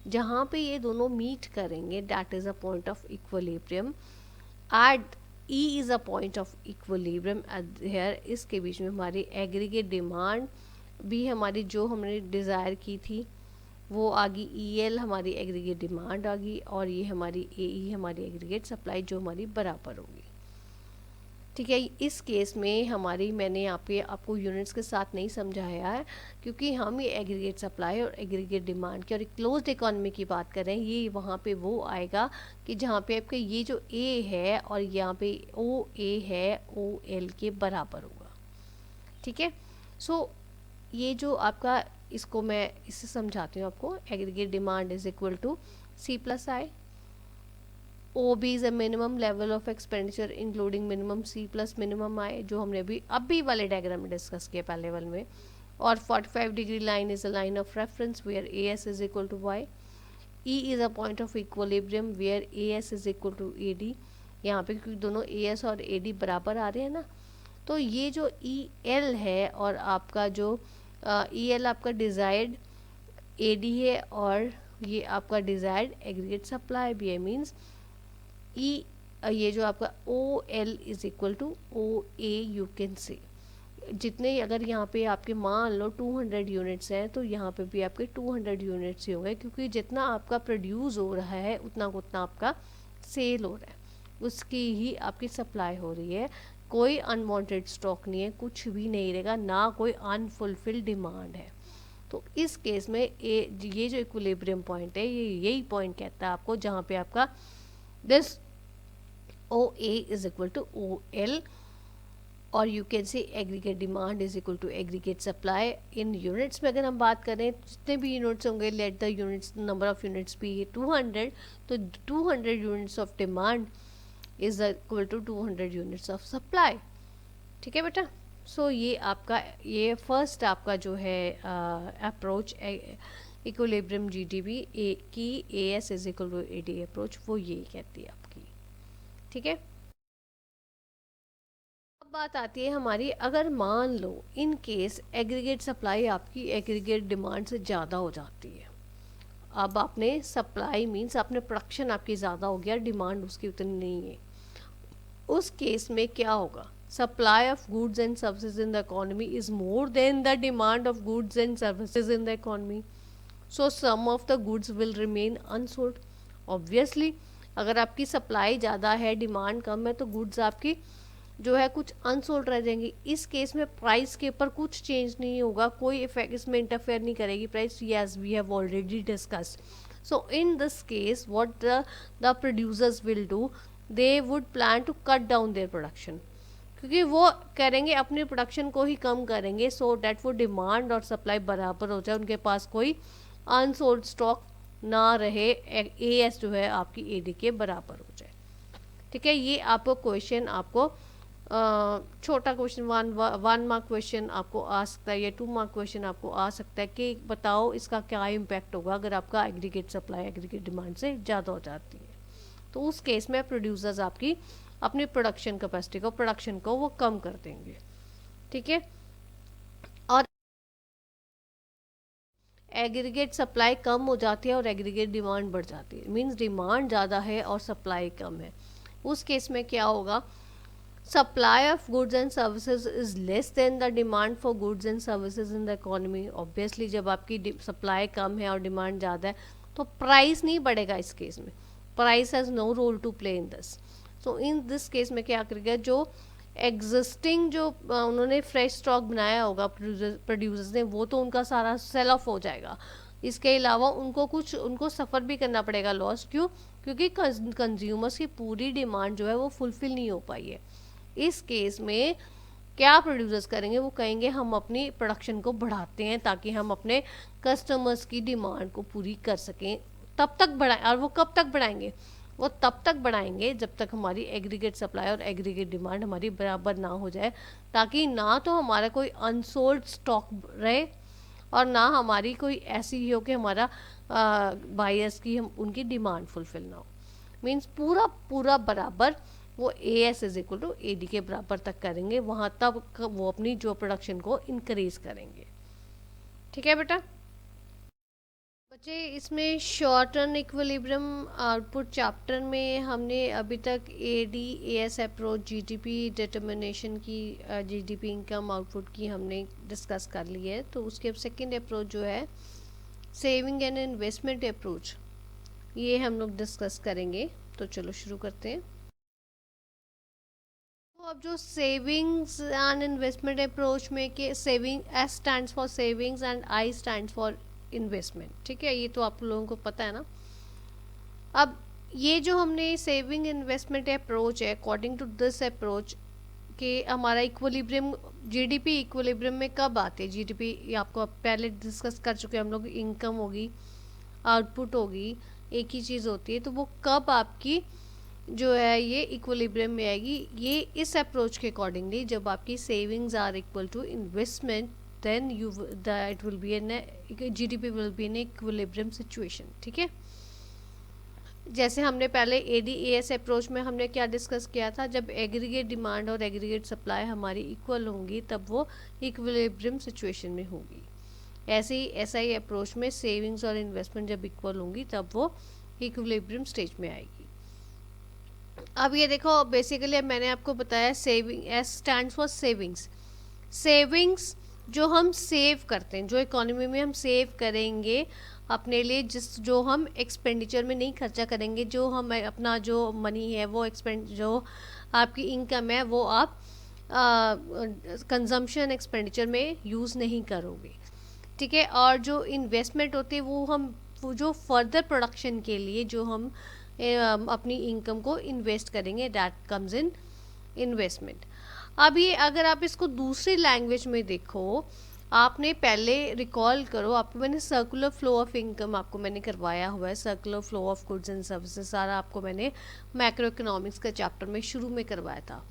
जहाँ पे ये दोनों मीट करेंगे that is a point of equilibrium. At E is a point of equilibrium here. इसके बीच में हमारी एग्रीगेट डिमांड भी हमारी जो हमने डिज़ायर की थी वो आ गई, ई एल हमारी एग्रीगेट डिमांड आ गई, और ये हमारी ए ई हमारी एग्रीगेट सप्लाई जो हमारी बराबर होगी. ठीक है. इस केस में हमारी मैंने यहाँ पे आपको यूनिट्स के साथ नहीं समझाया है क्योंकि हम ये एग्रीगेट सप्लाई और एग्रीगेट डिमांड की और क्लोज्ड इकोनॉमी की बात कर रहे हैं. ये वहाँ पे वो आएगा कि जहाँ पे आपके ये जो ए है और यहाँ पे ओ ए है ओ एल के बराबर होगा. ठीक है. सो ये जो आपका, इसको मैं इससे समझाती हूँ आपको. Aggregate demand is equal to C plus I. O B is a minimum level of expenditure including minimum C plus minimum I, जो हमने अभी वाले डायग्राम में डिस्कस किया पहले वाले में. और 45 degree line is a line of reference where A S is equal to Y. E is a point of equilibrium where A S is equal to A D. यहाँ पे क्योंकि दोनों ए एस और ए डी बराबर आ रहे हैं ना, तो ये जो ई एल है और आपका जो ई एल आपका डिज़ायर्ड ए डी है और ये आपका डिज़ायर्ड एग्रीगेट सप्लाई भी है. मीन्स ई ये जो आपका O L is equal to O A you can say. जितने अगर यहाँ पे आपके मान लो 200 यूनिट्स हैं तो यहाँ पे भी आपके 200 यूनिट्स ही होंगे, क्योंकि जितना आपका प्रोड्यूस हो रहा है उतना उतना आपका सेल हो रहा है, उसकी ही आपकी सप्लाई हो रही है. कोई अनवांटेड स्टॉक नहीं है, कुछ भी नहीं रहेगा, ना कोई अनफुलफिल्ड डिमांड है. तो इस केस में ये जो इक्विलिब्रियम पॉइंट है ये यही पॉइंट कहता है आपको जहाँ पे आपका this O A is equal to O L, और you can say aggregate demand is equal to aggregate supply in units में। अगर हम बात करें जितने भी यूनिट्स होंगे, let the units number of units भी 200, तो 200 units of demand is equal to 200 units of supply. ठीक है बेटा। सो ये आपका ये फर्स्ट आपका जो है अप्रोच इक्विलिब्रियम जीडीपी की A S is equal to A D approach, वो ये कहती है आपकी। ठीक है। अब बात आती है हमारी, अगर मान लो इन केस एग्रीगेट सप्लाई आपकी एग्रीगेट डिमांड से ज़्यादा हो जाती है। अब आपने सप्लाई मीन्स आपने प्रोडक्शन आपकी ज़्यादा हो गया, डिमांड उसकी उतनी नहीं है। उस केस में क्या होगा? Supply of goods and services in the economy is more than the demand of goods and services in the economy, so some of the goods will remain unsold. Obviously अगर आपकी सप्लाई ज़्यादा है demand कम है तो goods आपकी जो है कुछ अनसोल्ड रह जाएंगी। इस केस में प्राइस के ऊपर कुछ चेंज नहीं होगा, कोई इफेक्ट इसमें इंटरफेयर नहीं करेगी price, yes we have already discussed. So in this case what the producers will do, they would plan to cut down their production, क्योंकि वो करेंगे अपनी प्रोडक्शन को ही कम करेंगे, सो डैट वो डिमांड और सप्लाई बराबर हो जाए, उनके पास कोई अनसोल्ड स्टॉक ना रहे, ए एस जो है आपकी ए डी के बराबर हो जाए। ठीक है। ये आपको क्वेश्चन आपको छोटा क्वेश्चन 1 मार्क क्वेश्चन आपको आ सकता है या 2 मार्क क्वेश्चन आपको आ सकता है कि बताओ इसका क्या इम्पैक्ट होगा अगर आपका एग्रीगेट सप्लाई एग्रीगेट डिमांड से ज़्यादा हो जाती है। तो उस केस में प्रोड्यूसर्स आपकी अपनी प्रोडक्शन कैपेसिटी को प्रोडक्शन को वो कम कर देंगे। ठीक है। और एग्रीगेट सप्लाई कम हो जाती है और एग्रीगेट डिमांड बढ़ जाती है, मीन्स डिमांड ज़्यादा है और सप्लाई कम है। उस केस में क्या होगा? Supply of goods and services is less than the demand for goods and services in the economy. Obviously जब आपकी सप्लाई कम है और डिमांड ज़्यादा है तो प्राइस नहीं बढ़ेगा। इस केस में price has no role to play in this. So in this case में क्या करेगा, जो एग्जिस्टिंग जो उन्होंने फ्रेश स्टॉक बनाया होगा प्रोड्यूसर्स ने, वो तो उनका सारा सेल ऑफ हो जाएगा। इसके अलावा उनको सफ़र भी करना पड़ेगा लॉस। क्यों? क्योंकि कंज्यूमर्स की पूरी डिमांड जो है वो फुलफिल नहीं हो पाई है। इस केस में क्या प्रोड्यूसर्स करेंगे, वो कहेंगे हम अपनी प्रोडक्शन को बढ़ाते हैं ताकि हम अपने कस्टमर्स की डिमांड को पूरी कर सकें। तब तक बढ़ाएं, और वो कब तक बढ़ाएंगे? वो तब तक बढ़ाएंगे जब तक हमारी एग्रीगेट सप्लाई और एग्रीगेट डिमांड हमारी बराबर ना हो जाए, ताकि ना तो हमारा कोई अनसोल्ड स्टॉक रहे और ना हमारी कोई ऐसी हो कि हमारा बायर्स की हम उनकी डिमांड फुलफिल ना हो। मीन्स पूरा बराबर वो A S is equal to A D के बराबर तक करेंगे, वहाँ तब वो अपनी जो प्रोडक्शन को इंक्रीज करेंगे। ठीक है बेटा। बच्चे इसमें short term equilibrium output chapter में हमने अभी तक A D A S approach G D P determination की G D P income output की हमने डिस्कस कर ली है। तो उसके सेकंड अप्रोच जो है सेविंग एंड इन्वेस्टमेंट अप्रोच, ये हम लोग डिस्कस करेंगे। तो चलो शुरू करते हैं। अब जो सेविंग्स एंड इन्वेस्टमेंट अप्रोच में कि saving S stands for savings and I stands for investment. ठीक है, ये तो आप लोगों को पता है ना। अब ये जो हमने सेविंग इन्वेस्टमेंट अप्रोच है, अकॉर्डिंग टू दिस अप्रोच कि हमारा इक्विलिब्रियम जीडीपी इक्विलिब्रियम में कब आते हैं? जीडीपी आपको पहले डिस्कस कर चुके हैं हम लोग। इनकम होगी, आउटपुट होगी, एक ही चीज़ होती है। तो वो कब आपकी जो है ये इक्विलिब्रियम में आएगी? ये इस अप्रोच के अकॉर्डिंगली जब आपकी savings are equal to investment, then you it will be an GDP will be in equilibrium situation. ठीक है, जैसे हमने पहले एडीएएस अप्रोच में हमने क्या डिस्कस किया था, जब एग्रीगेट डिमांड और एग्रीगेट सप्लाई हमारी इक्वल होंगी तब वो इक्विलिब्रियम सिचुएशन में होगी। ऐसे ही एसआई अप्रोच में सेविंग्स और इन्वेस्टमेंट जब इक्वल होंगी तब वो इक्विलिब्रियम स्टेज में आएगी। अब ये देखो, बेसिकली मैंने आपको बताया saving, S stands for savings. Savings जो हम सेव करते हैं, जो इकोनॉमी में हम सेव करेंगे अपने लिए, जो हम एक्सपेंडिचर में नहीं खर्चा करेंगे, जो हम अपना जो मनी है वो जो आपकी इनकम है वो आप कंजम्पशन एक्सपेंडिचर में यूज़ नहीं करोगे। ठीक है। और जो इन्वेस्टमेंट होती है वो जो फर्दर प्रोडक्शन के लिए जो हम अपनी इनकम को इन्वेस्ट करेंगे, दैट कम्स इन इन्वेस्टमेंट। अब ये अगर आप इसको दूसरी लैंग्वेज में देखो, आपने पहले रिकॉल करो, आपको मैंने सर्कुलर फ्लो ऑफ इनकम आपको मैंने करवाया हुआ है, circular flow of goods and services, सारा आपको मैंने मैक्रो इकोनॉमिक्स का चैप्टर में शुरू में करवाया था।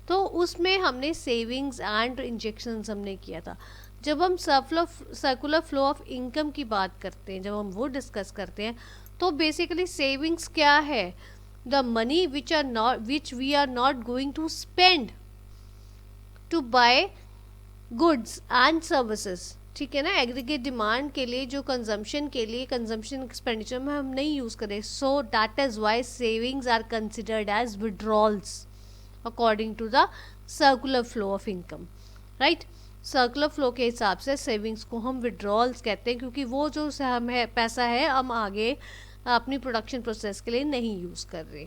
तो उसमें हमने सेविंग्स एंड इंजेक्शंस हमने किया था। जब हम सर्कुलर फ्लो ऑफ इनकम की बात करते हैं, जब हम वो डिस्कस करते हैं, तो बेसिकली सेविंग्स क्या है? The money which we are not going to spend to buy goods and services, ठीक है ना, एग्रीगेट डिमांड के लिए, जो कंजम्पशन के लिए, कंजम्पशन एक्सपेंडिचर में हम नहीं यूज़ करें। So that is why savings are considered as withdrawals according to the circular flow of income, right. Circular flow के हिसाब से सेविंग्स को हम विड्रॉल्स कहते हैं, क्योंकि वो जो हम है पैसा है हम आगे अपनी प्रोडक्शन प्रोसेस के लिए नहीं यूज़ कर रहे।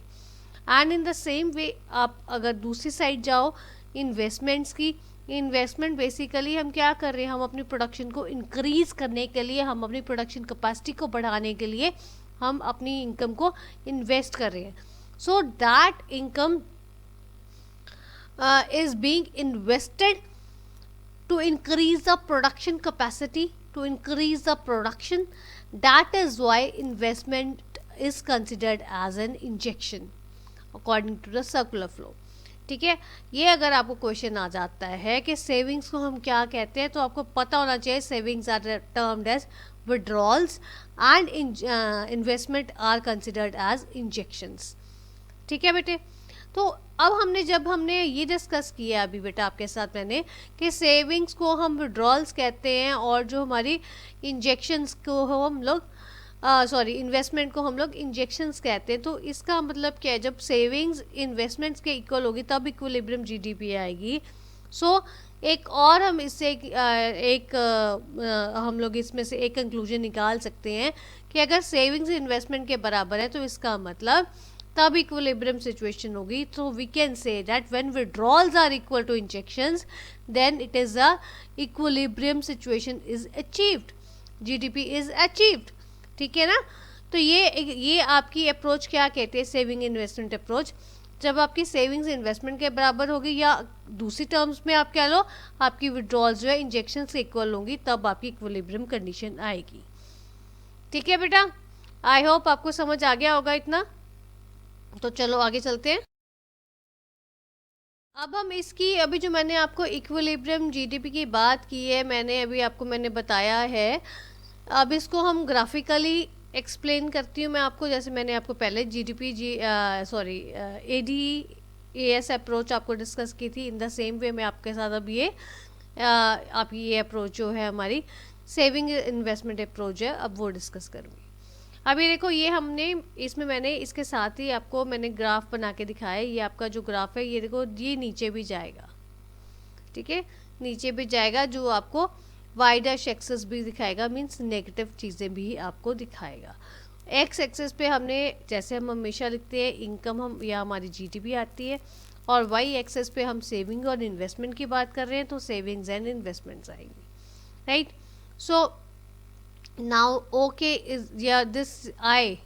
एंड इन द सेम वे आप अगर दूसरी साइड जाओ इन्वेस्टमेंट्स की, इन्वेस्टमेंट बेसिकली हम क्या कर रहे हैं, हम अपनी प्रोडक्शन को इंक्रीज़ करने के लिए, हम अपनी प्रोडक्शन कैपेसिटी को बढ़ाने के लिए हम अपनी इनकम को इन्वेस्ट कर रहे हैं। So that income is being invested to increase the production capacity, to increase the production. That is why investment is considered as an injection according to the circular flow, ठीक है। ये अगर आपको question आ जाता है कि सेविंग्स को हम क्या कहते हैं, तो आपको पता होना चाहिए savings are termed as withdrawals and investment are considered as injections, ठीक है बेटे। तो अब जब हमने ये डिस्कस किया अभी बेटा आपके साथ मैंने कि सेविंग्स को हम विड्रॉल्स कहते हैं और जो हमारी इंजेक्शंस को हम लोग इन्वेस्टमेंट को हम लोग इंजेक्शंस कहते हैं। तो इसका मतलब क्या है, जब सेविंग्स इन्वेस्टमेंट्स के इक्वल होगी तब इक्विलिब्रियम जीडीपी आएगी। सो एक और हम इससे हम लोग इसमें से एक कंक्लूजन निकाल सकते हैं कि अगर सेविंग्स इन्वेस्टमेंट के बराबर है तो इसका मतलब तब इक्विलिब्रियम सिचुएशन होगी। तो we can say that when withdrawals are equal to injections then it is a equilibrium situation is achieved, GDP is achieved, ठीक है ना। तो ये आपकी अप्रोच क्या कहते हैं, सेविंग इन्वेस्टमेंट अप्रोच। जब आपकी सेविंग्स इन्वेस्टमेंट के बराबर होगी, या दूसरी टर्म्स में आप कह लो आपकी विड्रॉल्स जो है इंजेक्शन से इक्वल होंगी, तब आपकी इक्विलिब्रियम कंडीशन आएगी, ठीक है बेटा। आई होप आपको समझ आ गया होगा इतना। तो चलो आगे चलते हैं। अब हम इसकी अभी जो मैंने आपको इक्विलिब्रियम जीडीपी की बात की है, मैंने बताया है। अब इसको हम ग्राफिकली एक्सप्लेन करती हूँ मैं आपको, जैसे मैंने आपको पहले ADAS अप्रोच आपको डिस्कस की थी। इन द सेम वे मैं आपके साथ अब आपकी ये अप्रोच जो है हमारी सेविंग इन्वेस्टमेंट अप्रोच है, अब वो डिस्कस करूँगी। अभी देखो इसमें मैंने इसके साथ ही आपको मैंने ग्राफ बना के दिखाया है। ये आपका जो ग्राफ है ये देखो, ये नीचे भी जाएगा, ठीक है, नीचे भी जाएगा, जो आपको वाई डैश एक्सेस भी दिखाएगा, मीन्स नेगेटिव चीज़ें भी आपको दिखाएगा। एक्स एक्सेस पे जैसे हम हमेशा लिखते हैं इनकम या हमारी जीडीपी आती है, और वाई एक्सेस पे हम सेविंग और इन्वेस्टमेंट की बात कर रहे हैं, तो सेविंग्स एंड इन्वेस्टमेंट्स आएंगी, right. So now okay is this I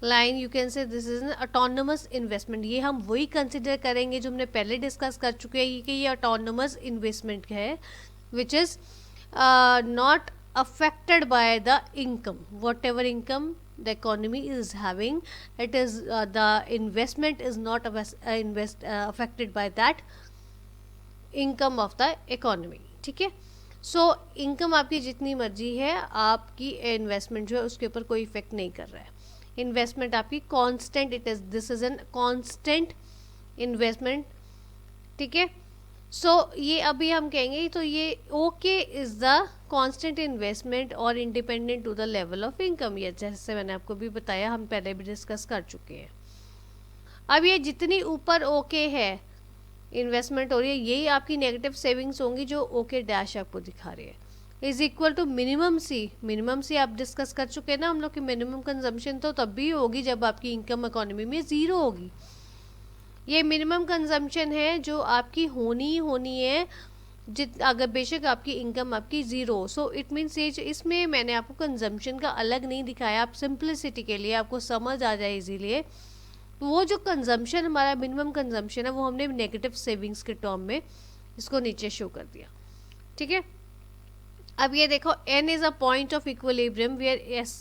line you can say this is an autonomous investment। ये हम वही कंसिडर करेंगे जो हमने पहले डिस्कस कर चुके हैं कि ये autonomous investment है, which is not affected by the income, whatever income the economy is having, it is the investment is not affected by that income of the economy, ठीक है। सो इनकम आपकी जितनी मर्जी है, आपकी इन्वेस्टमेंट जो है उसके ऊपर कोई इफेक्ट नहीं कर रहा है। इन्वेस्टमेंट आपकी constant, this is an constant investment, ठीक है। सो ये अभी हम कहेंगे तो ये okay is the constant investment और independent to the level of income. ये जैसे मैंने आपको भी बताया, हम पहले भी डिस्कस कर चुके हैं। अब ये जितनी ऊपर ओके है इन्वेस्टमेंट हो रही है, यही आपकी नेगेटिव सेविंग्स होंगी जो ओके डैश आपको दिखा रही है, इज इक्वल टू मिनिमम सी आप डिस्कस कर चुके हैं ना हम लोग की मिनिमम कंजम्पशन तो तब भी होगी जब आपकी इनकम इकोनॉमी में ज़ीरो होगी। ये मिनिमम कंजम्पशन है जो आपकी होनी है अगर बेशक आपकी इनकम आपकी ज़ीरो हो, सो इट मीन्स ये इसमें मैंने आपको कंजम्पशन का अलग नहीं दिखाया, आप सिंप्लिसिटी के लिए आपको समझ आ जाए इजीलिए। वो जो कंजम्पशन हमारा मिनिमम कंजम्पशन है वो हमने नेगेटिव सेविंग्स के टर्म में इसको नीचे शो कर दिया, ठीक है। अब ये देखो, N is a point of equilibrium where S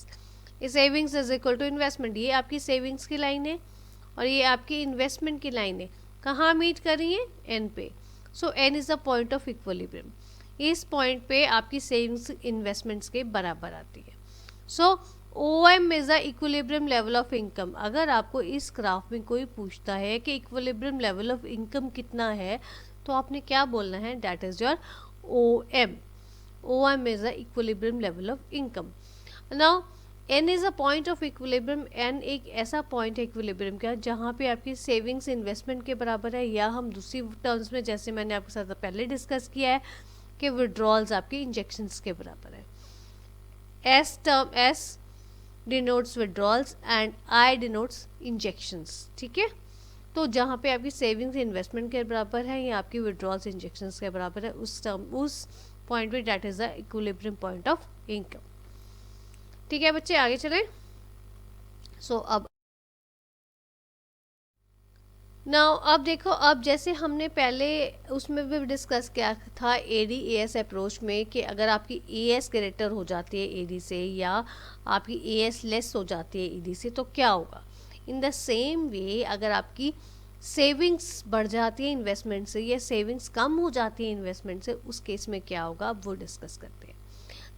savings is equal to investment. ये आपकी सेविंग्स की लाइन है और ये आपकी इन्वेस्टमेंट की लाइन है, कहाँ मीट कर रही है, एन पे। So N is the point of equilibrium. इस पॉइंट पे आपकी सेविंग्स इन्वेस्टमेंट्स के बराबर आती है। So O M is the equilibrium level of income. अगर आपको इस ग्राफ में कोई पूछता है कि इक्विलिब्रियम लेवल ऑफ इनकम कितना है, तो आपने क्या बोलना है, that is your O M. O M is the equilibrium level of income. Now N is a point of equilibrium. N एक ऐसा पॉइंट है इक्विलिब्रियम का जहाँ पे आपकी सेविंग्स इन्वेस्टमेंट के बराबर है, या हम दूसरी टर्म्स में जैसे मैंने आपके साथ पहले डिस्कस किया है कि विड्रॉल्स आपके इंजेक्शंस के बराबर है। S term, S denotes withdrawals and I denotes injections, ठीक है। तो जहाँ पे आपकी सेविंग्स इन्वेस्टमेंट के बराबर है या आपकी विड्रॉल्स इंजेक्शंस के बराबर है, उस पॉइंट पे that is the equilibrium point of income, ठीक है बच्चे, आगे चलें। सो अब नाउ अब देखो, अब जैसे हमने पहले उसमें भी डिस्कस किया था एडी एएस अप्रोच में कि अगर आपकी एएस ग्रेटर हो जाती है एडी से या आपकी एएस लेस हो जाती है ईडी से, तो क्या होगा। इन द सेम वे अगर आपकी सेविंग्स बढ़ जाती है इन्वेस्टमेंट से या सेविंग्स कम हो जाती है इन्वेस्टमेंट से, उस केस में क्या होगा, अब वो डिस्कस करते हैं।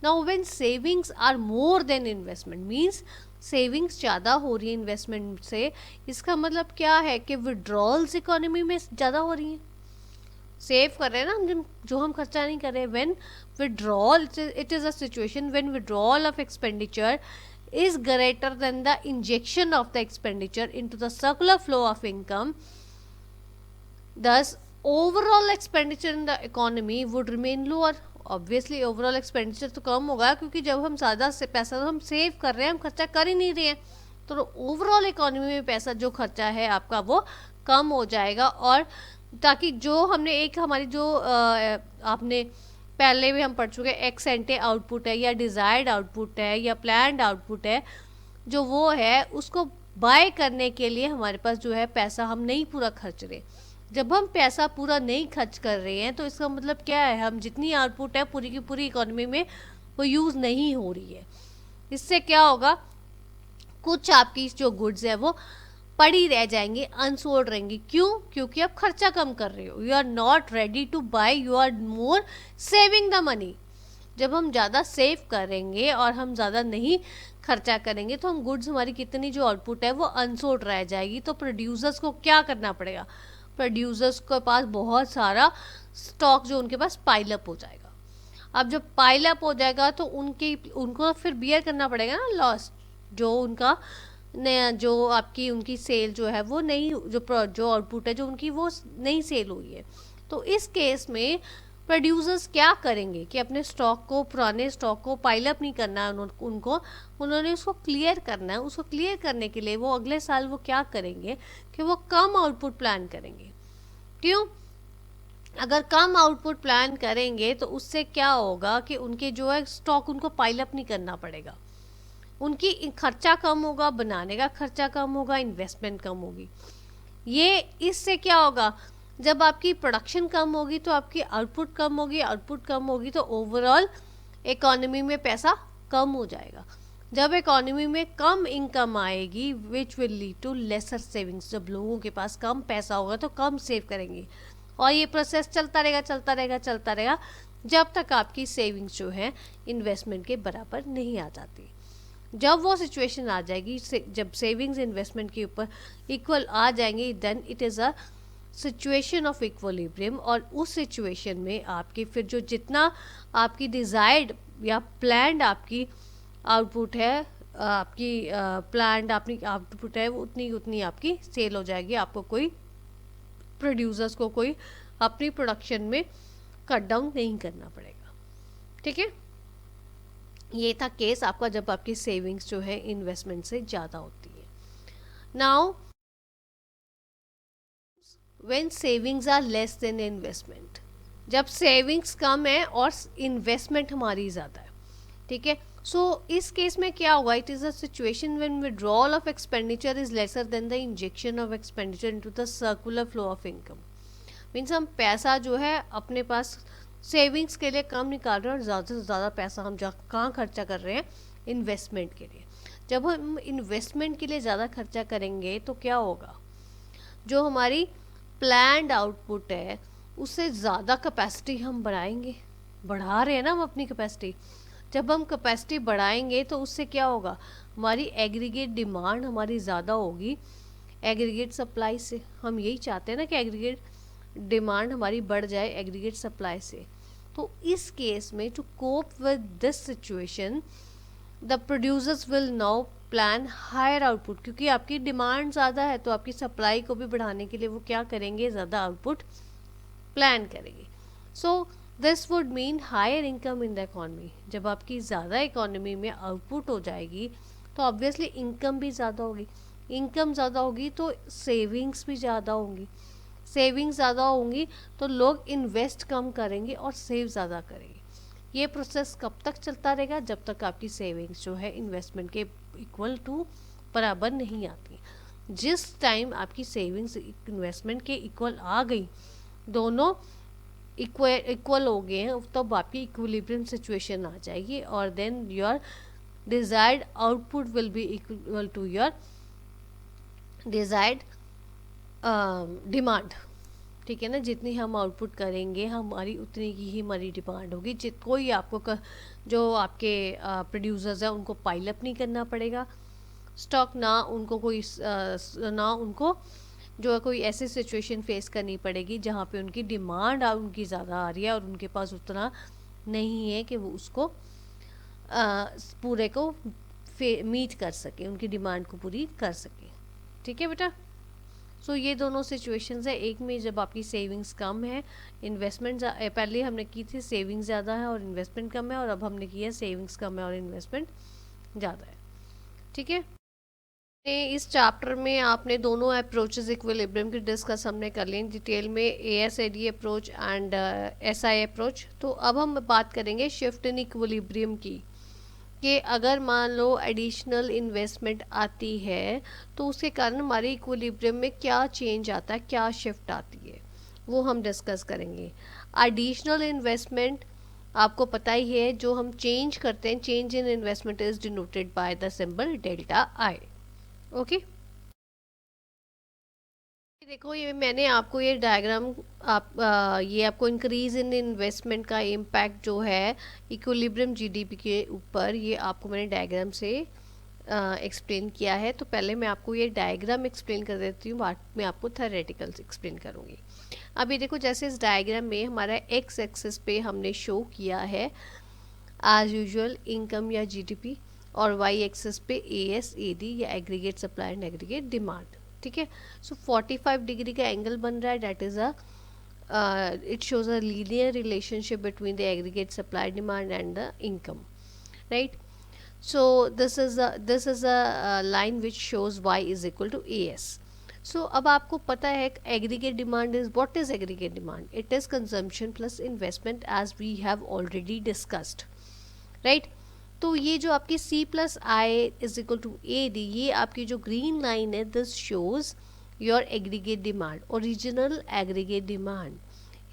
Now when savings are more than investment, means savings ज़्यादा हो रही है इन्वेस्टमेंट से, इसका मतलब क्या है कि विड्रॉल्स इकोनॉमी में ज़्यादा हो रही हैं। सेव कर रहे हैं ना हम, जो हम खर्चा नहीं कर रहे। When withdrawal, it is a situation when withdrawal of expenditure is greater than the injection of the expenditure into the circular flow of income, thus overall expenditure in the economy would remain lower। Obviously overall expenditure तो कम होगा, क्योंकि जब हम ज़्यादा से पैसा तो हम सेव कर रहे हैं, हम खर्चा कर ही नहीं रहे हैं, तो ओवरऑल इकोनॉमी में पैसा जो खर्चा है आपका वो कम हो जाएगा। और ताकि जो हमने एक हमारी जो आपने पहले भी हम पढ़ चुके, एक्स एंटे आउटपुट है या डिज़ायर्ड आउटपुट है या प्लान्ड आउटपुट है, जो वो है उसको बाय करने के लिए हमारे पास जो है पैसा हम नहीं पूरा खर्च रहे। जब हम पैसा पूरा नहीं खर्च कर रहे हैं तो इसका मतलब क्या है, हम जितनी आउटपुट है पूरी की पूरी इकोनॉमी में वो यूज़ नहीं हो रही है। इससे क्या होगा, कुछ आपकी जो गुड्स है वो पड़ी रह जाएंगी, अनसोल्ड रहेंगी। क्यों, क्योंकि आप खर्चा कम कर रहे हो, you are not ready to buy, you are more saving the money. जब हम ज़्यादा सेव करेंगे और हम ज़्यादा नहीं खर्चा करेंगे तो हम गुड्स, हमारी कितनी जो आउटपुट है वो अनसोल्ड रह जाएगी। तो प्रोड्यूसर्स को क्या करना पड़ेगा, प्रोड्यूसर्स के पास बहुत सारा स्टॉक जो उनके पास पाइलअप हो जाएगा। अब जब पाइलअप हो जाएगा तो उनको फिर बियर करना पड़ेगा ना लॉस, जो उनका नया जो आपकी उनकी सेल जो है वो नहीं, जो आउटपुट है जो उनकी वो नहीं सेल हुई है। तो इस केस में प्रोड्यूसर्स क्या करेंगे कि अपने स्टॉक को, पुराने स्टॉक को पाइलअप नहीं करना है उन्होंने उसको क्लियर करना है। उसको क्लियर करने के लिए वो अगले साल वो क्या करेंगे कि वो कम आउटपुट प्लान करेंगे। क्यों, अगर कम आउटपुट प्लान करेंगे तो उससे क्या होगा कि उनके जो है स्टॉक उनको पाइलअप नहीं करना पड़ेगा, उनकी खर्चा कम होगा, बनाने का खर्चा कम होगा, इन्वेस्टमेंट कम होगी। ये इससे क्या होगा, जब आपकी प्रोडक्शन कम होगी तो आपकी आउटपुट कम होगी, आउटपुट कम होगी तो ओवरऑल इकोनॉमी में पैसा कम हो जाएगा। जब इकोनॉमी में कम इनकम आएगी which will lead to lesser savings, जब लोगों के पास कम पैसा होगा तो कम सेव करेंगे, और ये प्रोसेस चलता रहेगा चलता रहेगा चलता रहेगा जब तक आपकी सेविंग्स जो है इन्वेस्टमेंट के बराबर नहीं आ जाती। जब वो सिचुएशन आ जाएगी, जब सेविंग्स इन्वेस्टमेंट के ऊपर इक्वल आ जाएंगे, then it is a situation of equilibrium. और उस सिचुएशन में आपकी फिर जो जितना आपकी डिज़ायर्ड या प्लान्ड आपकी आउटपुट है, आपकी प्लान्ड आपकी आउटपुट है, वो उतनी आपकी सेल हो जाएगी। आपको कोई प्रोड्यूसर्स को कोई अपनी प्रोडक्शन में कट डाउन नहीं करना पड़ेगा। ठीक है, ये था केस आपका जब आपकी सेविंग्स जो है इन्वेस्टमेंट से ज़्यादा होती है। Now when savings are less than investment, जब सेविंग्स कम है और इन्वेस्टमेंट हमारी ज़्यादा है, ठीक है। सो इस केस में क्या होगा, it is a situation when withdrawal of expenditure is lesser than the injection of expenditure into the circular flow of income. Means हम पैसा जो है अपने पास सेविंग्स के लिए कम निकाल रहे हैं और ज़्यादा से ज़्यादा पैसा हम कहाँ खर्चा कर रहे हैं, इन्वेस्टमेंट के लिए। जब हम इन्वेस्टमेंट के लिए ज़्यादा खर्चा करेंगे तो क्या होगा, जो हमारी प्लान्ड आउटपुट है उससे ज़्यादा कैपेसिटी हम बढ़ा रहे हैं ना हम अपनी कैपेसिटी। जब हम कैपेसिटी बढ़ाएंगे तो उससे क्या होगा, हमारी एग्रीगेट डिमांड हमारी ज़्यादा होगी एग्रीगेट सप्लाई से। हम यही चाहते हैं ना कि एग्रीगेट डिमांड हमारी बढ़ जाए एग्रीगेट सप्लाई से। तो इस केस में to cope with this situation the producers will now plan higher output, क्योंकि आपकी डिमांड ज़्यादा है तो आपकी सप्लाई को भी बढ़ाने के लिए वो क्या करेंगे, ज़्यादा आउटपुट प्लान करेंगे। So this would mean higher income in the economy. जब आपकी ज़्यादा इकॉनमी में आउटपुट हो जाएगी तो ऑब्वियसली इनकम भी ज़्यादा होगी, इनकम ज़्यादा होगी तो सेविंग्स भी ज़्यादा होंगी, सेविंग्स ज़्यादा होंगी तो लोग इन्वेस्ट कम करेंगे और सेव ज़्यादा करेंगे। ये प्रोसेस कब तक चलता रहेगा, जब तक आपकी सेविंग्स जो है इन्वेस्टमेंट के इक्वल टू बराबर नहीं आती। जिस टाइम आपकी सेविंग्स इन्वेस्टमेंट के इक्वल आ गई, दोनों इक्वल हो गए हैं, तब आपकी इक्विलिब्रियम सिचुएशन आ जाएगी और then your desired output will be equal to your desired demand, ठीक है ना। जितनी हम आउटपुट करेंगे हमारी उतनी की ही हमारी डिमांड होगी। कोई आपको जो आपके प्रोड्यूसर्स हैं उनको पाइल अप नहीं करना पड़ेगा स्टॉक, ना उनको कोई ना उनको जो है कोई ऐसी सिचुएशन फेस करनी पड़ेगी जहाँ पे उनकी डिमांड उनकी ज़्यादा आ रही है और उनके पास उतना नहीं है कि वो उसको पूरे को मीट कर सके, उनकी डिमांड को पूरी कर सके, ठीक है बेटा। सो ये दोनों सिचुएशंस है, एक में जब आपकी सेविंग्स कम है, इन्वेस्टमेंट पहले हमने की थी सेविंग्स ज़्यादा है और इन्वेस्टमेंट कम है, और अब हमने की है सेविंग्स कम है और इन्वेस्टमेंट ज़्यादा है, ठीक है। इस चैप्टर में आपने दोनों अप्रोचेस इक्विलिब्रियम की डिस्कस हमने कर ली डिटेल में, ASAD approach and SI approach. तो अब हम बात करेंगे शिफ्ट इन इक्विलिब्रियम की, कि अगर मान लो एडिशनल इन्वेस्टमेंट आती है तो उसके कारण हमारे इक्विलिब्रियम में क्या चेंज आता है, क्या शिफ्ट आती है, वो हम डिस्कस करेंगे। एडिशनल इन्वेस्टमेंट आपको पता ही है, जो हम चेंज करते हैं, change in investment is denoted by the symbol delta I, okay. देखो ये मैंने आपको ये डायग्राम ये आपको इंक्रीज इन इन्वेस्टमेंट का इम्पैक्ट जो है इक्विलिब्रियम जीडीपी के ऊपर, ये आपको मैंने डायग्राम से एक्सप्लेन किया है। तो पहले मैं आपको ये डायग्राम एक्सप्लेन कर देती हूँ, बाद में आपको थ्योरेटिकल एक्सप्लेन करूँगी। अभी देखो जैसे इस डायग्राम में हमारा एक्स एक्सिस पे हमने शो किया है एज यूजुअल इनकम या जीडीपी, और वाई एक्सिस पे ASAD या aggregate supply and aggregate demand, ठीक है। सो 45 डिग्री का एंगल बन रहा है, that is it shows a linear relationship between the aggregate supply demand and the income, right. So this is a line which shows y is equal to AS। So अब आपको पता है aggregate demand is, what is aggregate demand, it is consumption plus investment as we have already discussed, right. तो ये जो आपकी C plus I is equal to AD, ये आपकी जो ग्रीन लाइन है, this shows your aggregate demand, original aggregate demand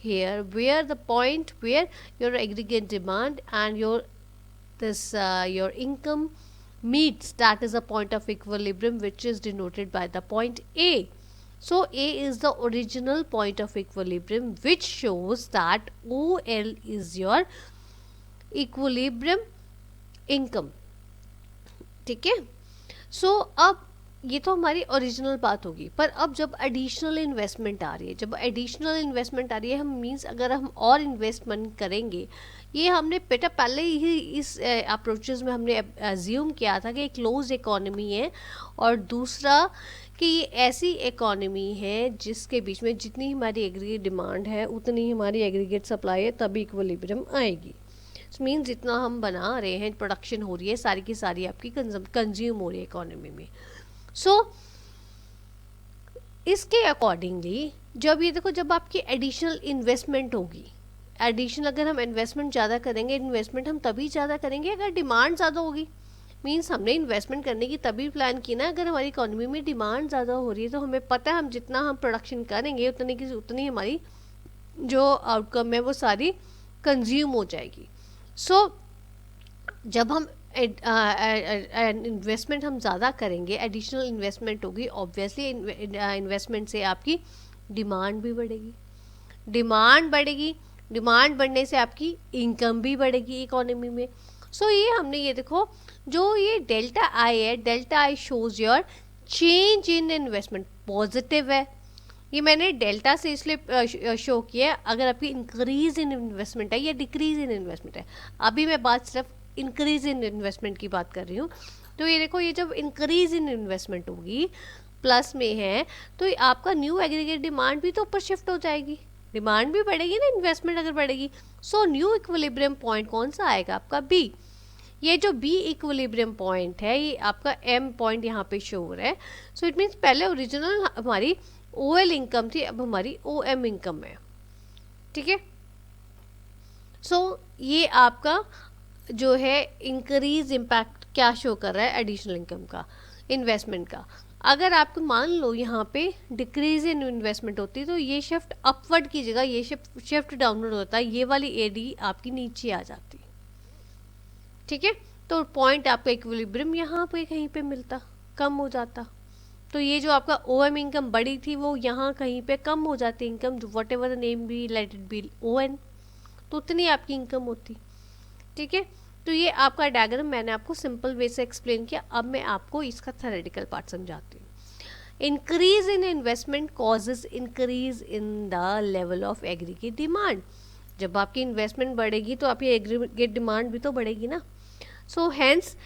here where the point where your aggregate demand and your your income meets, that is a point of equilibrium which is denoted by the point A. So A is the original point of equilibrium which shows that OL is your equilibrium income, ठीक है। सो अब ये तो हमारी original बात होगी, पर अब जब एडिशनल इन्वेस्टमेंट आ रही है, जब एडिशनल इन्वेस्टमेंट आ रही है, हम मीन्स अगर हम और इन्वेस्टमेंट करेंगे, ये हमने बेटा पहले ही इस अप्रोचेस में हमने अज्यूम किया था कि एक क्लोज इकोनॉमी है, और दूसरा कि ये ऐसी इकोनॉमी है जिसके बीच में जितनी हमारी एग्रीगेट डिमांड है उतनी हमारी एग्रीगेट सप्लाई है, तभी इक्विलिब्रियम आएगी। मीन्स जितना हम बना रहे हैं, प्रोडक्शन हो रही है, सारी की सारी आपकी कंज्यूम हो रही है इकोनॉमी में। सो इसके अकॉर्डिंगली जब ये देखो, जब आपकी एडिशनल इन्वेस्टमेंट होगी, एडिशनल अगर हम इन्वेस्टमेंट ज़्यादा करेंगे, इन्वेस्टमेंट हम तभी ज़्यादा करेंगे अगर डिमांड ज़्यादा होगी। मीन्स हमने इन्वेस्टमेंट करने की तभी प्लान की ना अगर हमारी इकोनॉमी में डिमांड ज़्यादा हो रही है, तो हमें पता है हम जितना हम प्रोडक्शन करेंगे उतनी हमारी जो आउटकम है वो सारी कंज्यूम हो जाएगी। सो जब हम इन्वेस्टमेंट हम ज़्यादा करेंगे, एडिशनल इन्वेस्टमेंट होगी, ऑब्वियसली इन्वेस्टमेंट से आपकी डिमांड भी बढ़ेगी, डिमांड बढ़ेगी, डिमांड बढ़ने से आपकी इनकम भी बढ़ेगी इकोनॉमी में। सो ये हमने ये देखो जो ये डेल्टा आई है, delta I shows your change in investment, positive है। ये मैंने डेल्टा से इसलिए शो किया है अगर आपकी इंक्रीज इन इन्वेस्टमेंट है या डिक्रीज इन इन्वेस्टमेंट है। अभी मैं बात सिर्फ इंक्रीज इन इन्वेस्टमेंट की बात कर रही हूँ। तो ये देखो ये जब इंक्रीज इन इन्वेस्टमेंट होगी प्लस में है, तो ये आपका न्यू एग्रीगेट डिमांड भी तो ऊपर शिफ्ट हो जाएगी, डिमांड भी बढ़ेगी ना, इन्वेस्टमेंट अगर बढ़ेगी। सो न्यू इक्विलिब्रियम पॉइंट कौन सा आएगा आपका? बी। ये जो बी इक्विलिब्रियम पॉइंट है ये आपका एम पॉइंट यहाँ पे शो हो रहा है। सो इट मीन्स पहले ओरिजिनल हमारी ओ एल इनकम थी, अब हमारी ओ एम इनकम है। ठीक है, सो ये आपका जो है इंक्रीज इम्पैक्ट क्या शो कर रहा है? एडिशनल इनकम का, इन्वेस्टमेंट का। अगर आपको मान लो यहाँ पे डिक्रीज इन इन्वेस्टमेंट होती तो ये शिफ्ट अपवर्ड की जगह ये शिफ्ट डाउनवर्ड होता है, ये वाली एडी आपकी नीचे आ जाती। ठीक है, तो पॉइंट आपका इक्विलिब्रियम यहाँ पे कहीं पे मिलता, कम हो जाता। तो ये जो आपका ओ एम इनकम बड़ी थी वो यहाँ कहीं पे कम हो जाती income, whatever the name be, let it be O N, तो उतनी आपकी इनकम होती। ठीक है, तो ये आपका डायग्राम मैंने आपको सिंपल वे से एक्सप्लेन किया। अब मैं आपको इसका थ्योरेटिकल पार्ट समझाती हूँ। Increase in investment causes increase in the level of aggregate demand. जब आपकी इन्वेस्टमेंट बढ़ेगी तो आपकी एग्रीगेट डिमांड भी तो बढ़ेगी ना। So hence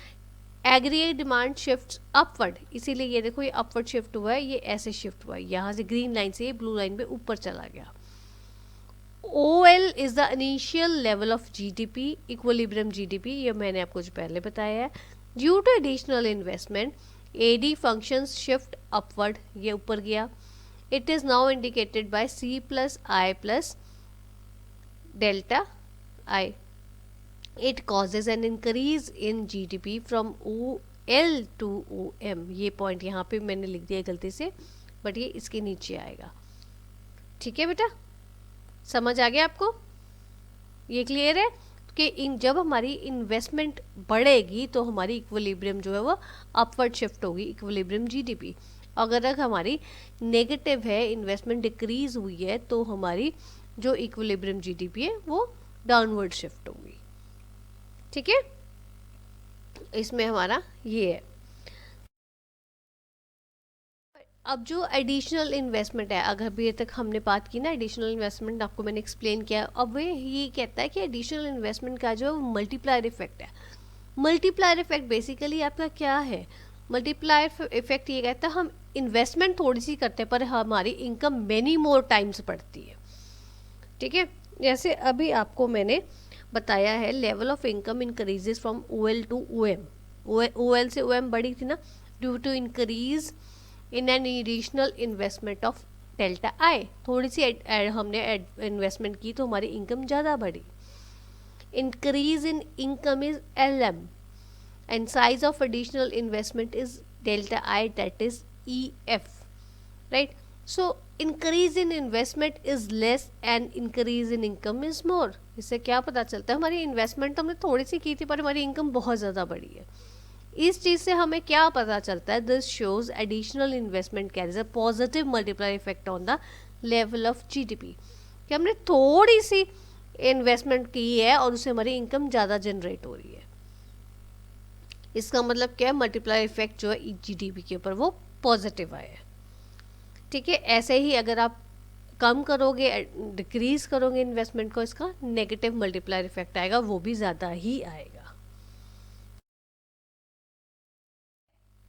aggregate demand shift upward, इसीलिए ये देखो ये अपवर्ड शिफ्ट हुआ है, ये ऐसे शिफ्ट हुआ है, यहाँ से ग्रीन लाइन से ये ब्लू लाइन पे ऊपर चला गया। OL is the initial level of GDP, equilibrium GDP, ये मैंने आपको जो पहले बताया है। Due to additional investment, AD functions shift upward, ये ऊपर गया। It is now indicated by C plus I plus delta I. It causes an increase in GDP from OL to OM. ये पॉइंट यहाँ पे मैंने लिख दिया गलती से, बट ये इसके नीचे आएगा। ठीक है बेटा, समझ आ गया आपको? ये क्लियर है कि जब हमारी इन्वेस्टमेंट बढ़ेगी तो हमारी इक्विलिब्रियम जो है वो अपवर्ड शिफ्ट होगी, इक्विलिब्रियम जीडीपी। अगर हमारी नेगेटिव है, इन्वेस्टमेंट डिक्रीज हुई है, तो हमारी जो इक्विलिब्रियम जीडीपी है वो डाउनवर्ड शिफ्ट होगी। ठीक है, इसमें हमारा ये है। अब जो एडिशनल इन्वेस्टमेंट है, अगर अभी तक हमने बात की ना एडिशनल इन्वेस्टमेंट, आपको मैंने एक्सप्लेन किया। अब वे ये कहता है कि एडिशनल इन्वेस्टमेंट का जो मल्टीप्लायर इफेक्ट है, मल्टीप्लायर इफेक्ट बेसिकली आपका क्या है? मल्टीप्लायर इफेक्ट ये कहता है हम इन्वेस्टमेंट थोड़ी सी करते हैं पर हमारी इनकम मेनी मोर टाइम्स बढ़ती है। ठीक है, जैसे अभी आपको मैंने बताया है level of income increases from OL to OM। OL से OM बढ़ी थी ना, due to increase in an additional investment of delta I. थोड़ी सी हमने इन्वेस्टमेंट की तो हमारी इनकम ज़्यादा बढ़ी। Increase in income is LM and size of additional investment is delta I, that is EF, right. So increase in investment is less and increase in income is मोर। इससे क्या पता चलता है? हमारी इन्वेस्टमेंट तो हमने थोड़ी सी की थी पर हमारी इनकम बहुत ज़्यादा बढ़ी है। इस चीज़ से हमें क्या पता चलता है? This shows additional investment carries a positive multiplier effect on the level of GDP, कि हमने थोड़ी सी इन्वेस्टमेंट की है और उससे हमारी इनकम ज़्यादा जनरेट हो रही है। इसका मतलब क्या है? मल्टीप्लायर इफेक्ट जो है जीडीपी के ऊपर वो पॉजिटिव आया है। ठीक है, ऐसे ही अगर आप कम करोगे, डिक्रीज करोगे इन्वेस्टमेंट को, इसका नेगेटिव मल्टीप्लायर इफेक्ट आएगा, वो भी ज़्यादा ही आएगा।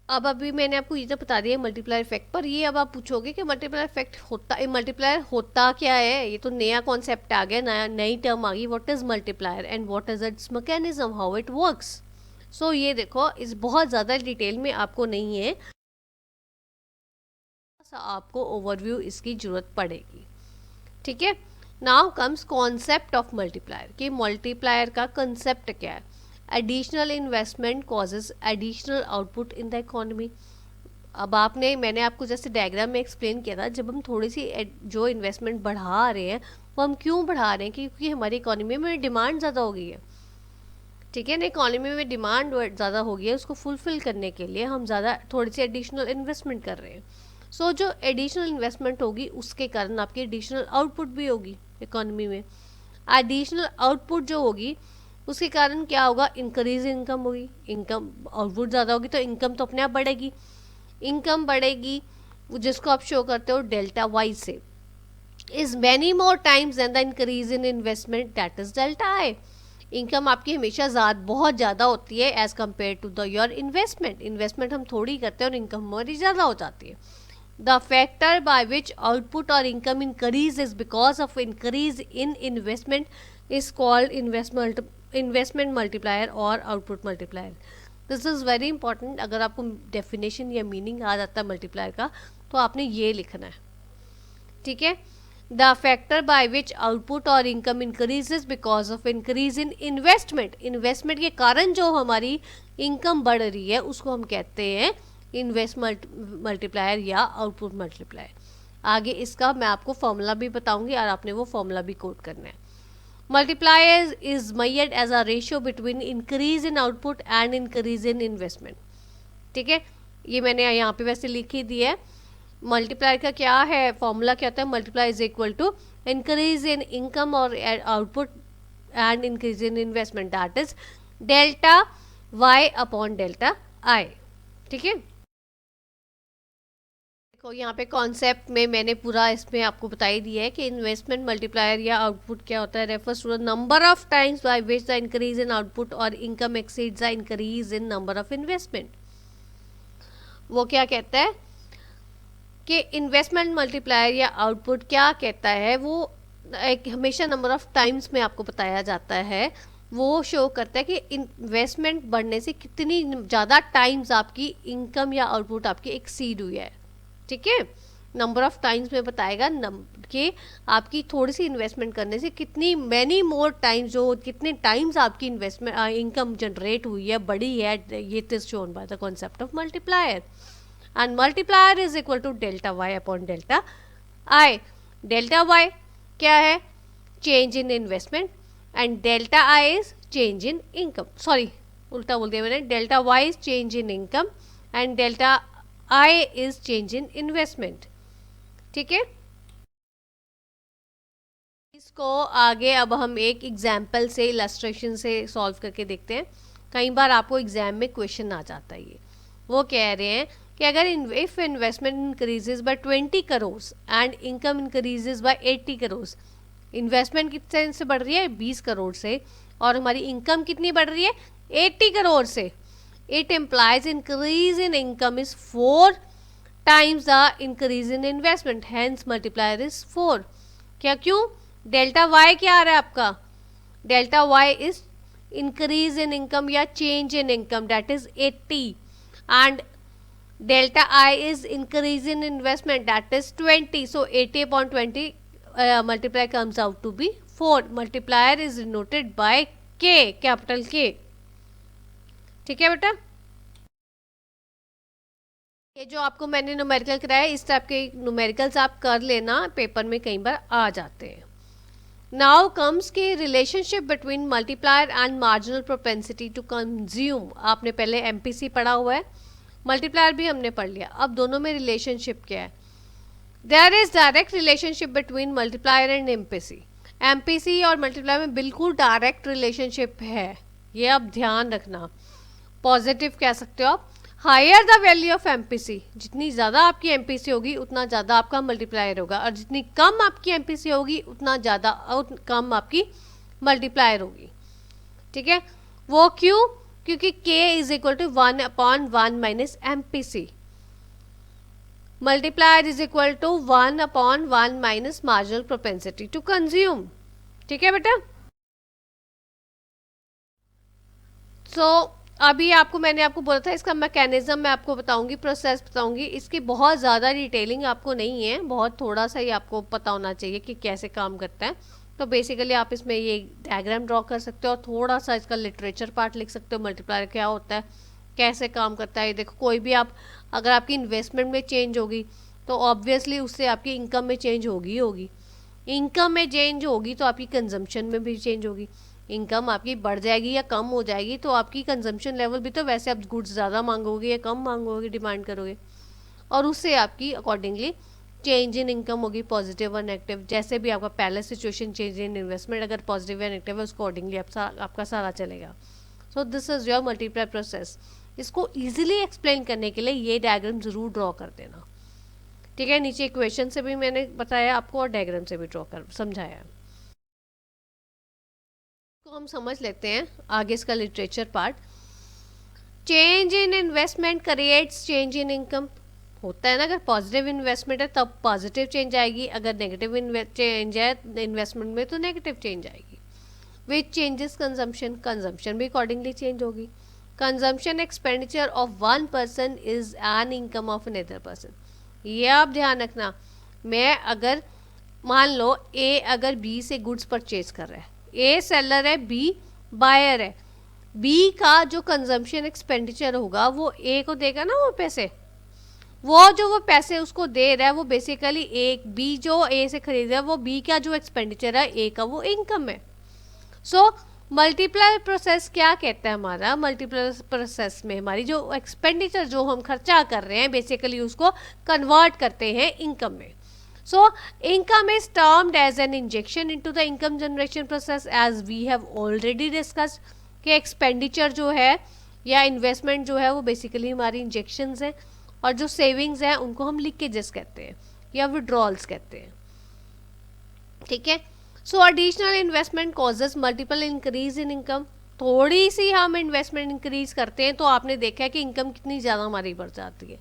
अब अभी मैंने आपको ये तो बता दिया मल्टीप्लायर इफेक्ट, पर ये अब आप पूछोगे कि मल्टीप्लायर इफेक्ट होता, मल्टीप्लायर होता क्या है? ये तो नया कॉन्सेप्ट आ गया, नई टर्म आ गई। What is multiplier and what is its mechanism, how it works. So ये देखो, इस बहुत ज़्यादा डिटेल में आपको नहीं है, आपको ओवरव्यू इसकी जरूरत पड़ेगी। ठीक है, now comes concept of multiplier कि मल्टीप्लायर का कंसेप्ट क्या है। Additional investment causes additional output in the economy. अब मैंने आपको जैसे डायग्राम में एक्सप्लेन किया था, जब हम थोड़ी सी जो इन्वेस्टमेंट बढ़ा रहे हैं वो हम क्यों बढ़ा रहे हैं, क्योंकि हमारी इकोनॉमी में डिमांड ज़्यादा हो गई है। ठीक है ना, इकोनॉमी में डिमांड ज़्यादा हो गई है, उसको फुलफिल करने के लिए हम ज़्यादा थोड़ी सी एडिशनल इन्वेस्टमेंट कर रहे हैं। सो जो एडिशनल इन्वेस्टमेंट होगी उसके कारण आपकी एडिशनल आउटपुट भी होगी इकोनॉमी में। एडिशनल आउटपुट जो होगी उसके कारण क्या होगा, इंक्रीज इनकम होगी। इनकम आउटपुट ज़्यादा होगी तो इनकम तो अपने आप बढ़ेगी। इनकम बढ़ेगी जिसको आप शो करते हो डेल्टा वाई से, is many more times than the increase in investment, that is delta I. Income आपकी हमेशा बहुत ज़्यादा होती है as compare to the your investment. Investment हम थोड़ी करते हैं और इनकम हमारी ज़्यादा हो जाती है। The factor by which output और income increase is because of increase in investment is called investment multiplier और output multiplier. This is very important. अगर आपको डेफिनेशन या मीनिंग आ जाता है मल्टीप्लायर का तो आपने ये लिखना है। ठीक है, the factor by which output और income increases because of increase in investment. Investment के कारण जो हमारी इनकम बढ़ रही है उसको हम कहते हैं इन्वेस्टमेंट मल्टीप्लायर या आउटपुट मल्टीप्लायर। आगे इसका मैं आपको फॉर्मूला भी बताऊंगी और आपने वो फॉर्मूला भी कोट करना है। Multiplier is measured as a ratio between increase in output and increase in investment। ठीक है, ये मैंने यहाँ पे वैसे लिख ही दिया है। मल्टीप्लायर का क्या है फॉर्मूला, क्या होता है, multiply is equal to increase in income और output and increase in investment, that is delta Y upon delta I. ठीक है, देखो यहाँ पे कॉन्सेप्ट में मैंने पूरा इसमें आपको बता ही दिया है कि इन्वेस्टमेंट मल्टीप्लायर या आउटपुट क्या होता है, refers to the number of times by which the increase in output और income exceeds the increase in number of investment. वो क्या कहता है कि इन्वेस्टमेंट मल्टीप्लायर या आउटपुट क्या कहता है, वो एक हमेशा नंबर ऑफ टाइम्स में आपको बताया जाता है। वो शो करता है कि इन्वेस्टमेंट बढ़ने से कितनी ज़्यादा टाइम्स आपकी इनकम या आउटपुट आपकी एक्सीड हुई है। ठीक है, नंबर ऑफ टाइम्स में बताएगा कि आपकी थोड़ी सी इन्वेस्टमेंट करने से कितनी मैनी मोर टाइम्स, जो कितने टाइम्स आपकी इन्वेस्टमेंट इनकम जनरेट हुई है, बढ़ी है, ये is shown by the concept of multiplier. And multiplier is equal to delta Y upon delta I. Delta Y क्या है, change in investment, and delta I is change in income, sorry उल्टा बोल दिया मैंने, delta Y is change in income and delta I is change in investment. ठीक है, इसको आगे अब हम एक एग्जाम्पल से, इलस्ट्रेशन से सॉल्व करके देखते हैं। कई बार आपको एग्जाम में क्वेश्चन आ जाता है ये। वो कह रहे हैं कि अगर if investment increases by 20 crore and income increases by 80 crore, investment कितने से बढ़ रही है, 20 करोड़ से, और हमारी इनकम कितनी बढ़ रही है, 80 करोड़ से। It implies increase in income is 4 times the increase in investment, hence multiplier is 4। क्या, क्यों, डेल्टा वाई क्या आ रहा है आपका, delta Y is increase in income या change in income, that is 80, and delta I is increase in investment, that is 20। So 80 upon 20 multiply comes out to be 4। multiplier is denoted by K, capital K। ठीक है बेटा, ये जो आपको मैंने numerical कराया, इस टाइप के न्यूमेरिकल्स आप कर लेना, पेपर में कई बार आ जाते हैं। नाउ कम्स की relationship between multiplier and marginal propensity to consume. आपने पहले एमपीसी पढ़ा हुआ है, मल्टीप्लायर भी हमने पढ़ लिया। अब दोनों में रिलेशनशिप क्या है, there is direct relationship between multiplier and MPC. MPC और मल्टीप्लायर में बिल्कुल डायरेक्ट रिलेशनशिप है, ये आप ध्यान रखना। पॉजिटिव कह सकते हो आप, higher the value of MPC, जितनी ज़्यादा आपकी एमपीसी होगी उतना ज़्यादा आपका मल्टीप्लायर होगा, और जितनी कम आपकी एमपीसी होगी उतना ज़्यादा कम आपकी मल्टीप्लायर होगी। ठीक है, वो क्यों, क्योंकि k is equal to 1 upon 1 minus MPC, multiplier is equal to 1 upon 1 minus marginal propensity to consume. ठीक है बेटा, सो अभी आपको मैंने आपको बोला था इसका मैकेनिज्म मैं आपको बताऊंगी, प्रोसेस बताऊंगी, इसकी बहुत ज़्यादा डिटेलिंग आपको नहीं है, बहुत थोड़ा सा ही आपको पता होना चाहिए कि कैसे काम करता है। तो बेसिकली आप इसमें ये डायग्राम ड्रॉ कर सकते हो और थोड़ा सा इसका लिटरेचर पार्ट लिख सकते हो, मल्टीप्लायर क्या होता है, कैसे काम करता है। देखो कोई भी आप अगर आपकी इन्वेस्टमेंट में चेंज होगी तो ऑब्वियसली उससे आपकी इनकम में चेंज होगी, इनकम में चेंज होगी तो आपकी कंजम्पशन में भी चेंज होगी। इनकम आपकी बढ़ जाएगी या कम हो जाएगी तो आपकी कंजम्पशन लेवल भी, तो वैसे आप गुड्स ज़्यादा मांगोगे या कम मांगोगे, डिमांड करोगे, और उससे आपकी अकॉर्डिंगली चेंज इन इनकम होगी, पॉजिटिव और नेगेटिव। जैसे भी आपका पहले सिचुएशन चेंज इन इन्वेस्टमेंट अगर पॉजिटिव या नेगेटिव है उसको अकॉर्डिंगली आपका सारा चलेगा। So this is your multiply process. इसको ईजिली एक्सप्लेन करने के लिए ये डायग्राम ज़रूर ड्रॉ कर देना, ठीक है। नीचे इक्वेशन से भी मैंने बताया आपको और डायग्राम से भी ड्रॉ कर समझाया है। तो हम समझ लेते हैं आगे इसका literature part. Change in investment creates change in income. होता है ना, अगर पॉजिटिव इन्वेस्टमेंट है तब पॉजिटिव चेंज आएगी, अगर नेगेटिव चेंज है इन्वेस्टमेंट में तो नेगेटिव चेंज आएगी। विच चेंजेस कंजम्पशन, कंजम्पशन भी अकॉर्डिंगली चेंज होगी। Consumption expenditure of one person is an income of another person. ये आप ध्यान रखना, मैं अगर मान लो ए अगर बी से गुड्स परचेज कर रहा है, ए सेलर है, बी बायर है, बी का जो कंजम्पशन एक्सपेंडिचर होगा वो ए को देगा ना, वो पैसे, वो जो वो पैसे उसको दे रहा है वो बेसिकली एक बी जो ए से खरीद रहा है वो बी का जो एक्सपेंडिचर है ए का वो इनकम है। सो मल्टीप्लाई प्रोसेस क्या कहता है, हमारा मल्टीप्लाई प्रोसेस में हमारी जो एक्सपेंडिचर जो हम खर्चा कर रहे हैं बेसिकली उसको कन्वर्ट करते हैं इनकम में। So income is termed as an injection into the income generation process as we have already discussed कि एक्सपेंडिचर जो है या इन्वेस्टमेंट जो है वो बेसिकली हमारी इंजेक्शंस हैं, और जो सेविंग्स हैं उनको हम लीकेजेस कहते हैं या विड्रॉल्स कहते हैं, ठीक है। सो additional investment causes multiple increase in income. थोड़ी सी हम इन्वेस्टमेंट इंक्रीज करते हैं तो आपने देखा है कि इनकम कितनी ज़्यादा हमारी बढ़ जाती है।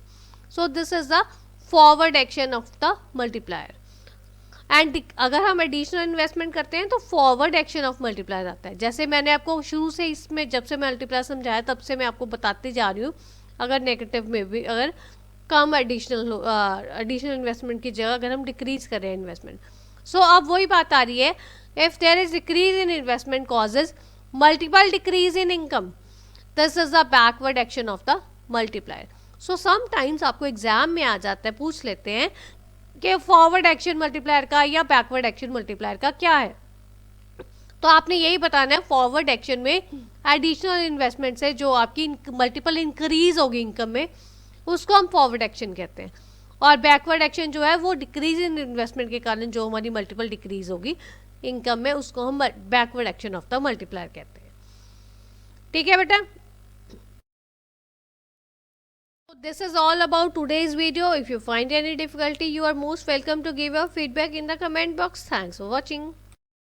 सो this is the forward action of the multiplier. And अगर हम एडिशनल इन्वेस्टमेंट करते हैं तो फॉरवर्ड एक्शन ऑफ मल्टीप्लायर आता है। जैसे मैंने आपको शुरू से इसमें जब से मल्टीप्लायर समझाया तब से मैं आपको बताती जा रही हूँ, अगर नेगेटिव में भी अगर कम एडिशनल इन्वेस्टमेंट की जगह अगर हम डिक्रीज कर रहे हैं इन्वेस्टमेंट, सो अब वही बात आ रही है, if there is decrease in investment causes multiple decrease in income, this is the backward action of the multiplier. So sometimes आपको एग्जाम में आ जाता है, पूछ लेते हैं कि फॉरवर्ड एक्शन मल्टीप्लायर का या बैकवर्ड एक्शन मल्टीप्लायर का क्या है, तो आपने यही बताना है फॉरवर्ड एक्शन में एडिशनल इन्वेस्टमेंट से जो आपकी मल्टीपल इंक्रीज होगी इनकम में उसको हम फॉरवर्ड एक्शन कहते हैं, और बैकवर्ड एक्शन जो है वो डिक्रीज इन इन्वेस्टमेंट के कारण जो हमारी मल्टीपल डिक्रीज होगी इनकम में उसको हम backward action of the multiplier कहते हैं, ठीक है बेटा। This is all about today's video. If you find any difficulty, you are most welcome to give your feedback in the comment box. Thanks for watching.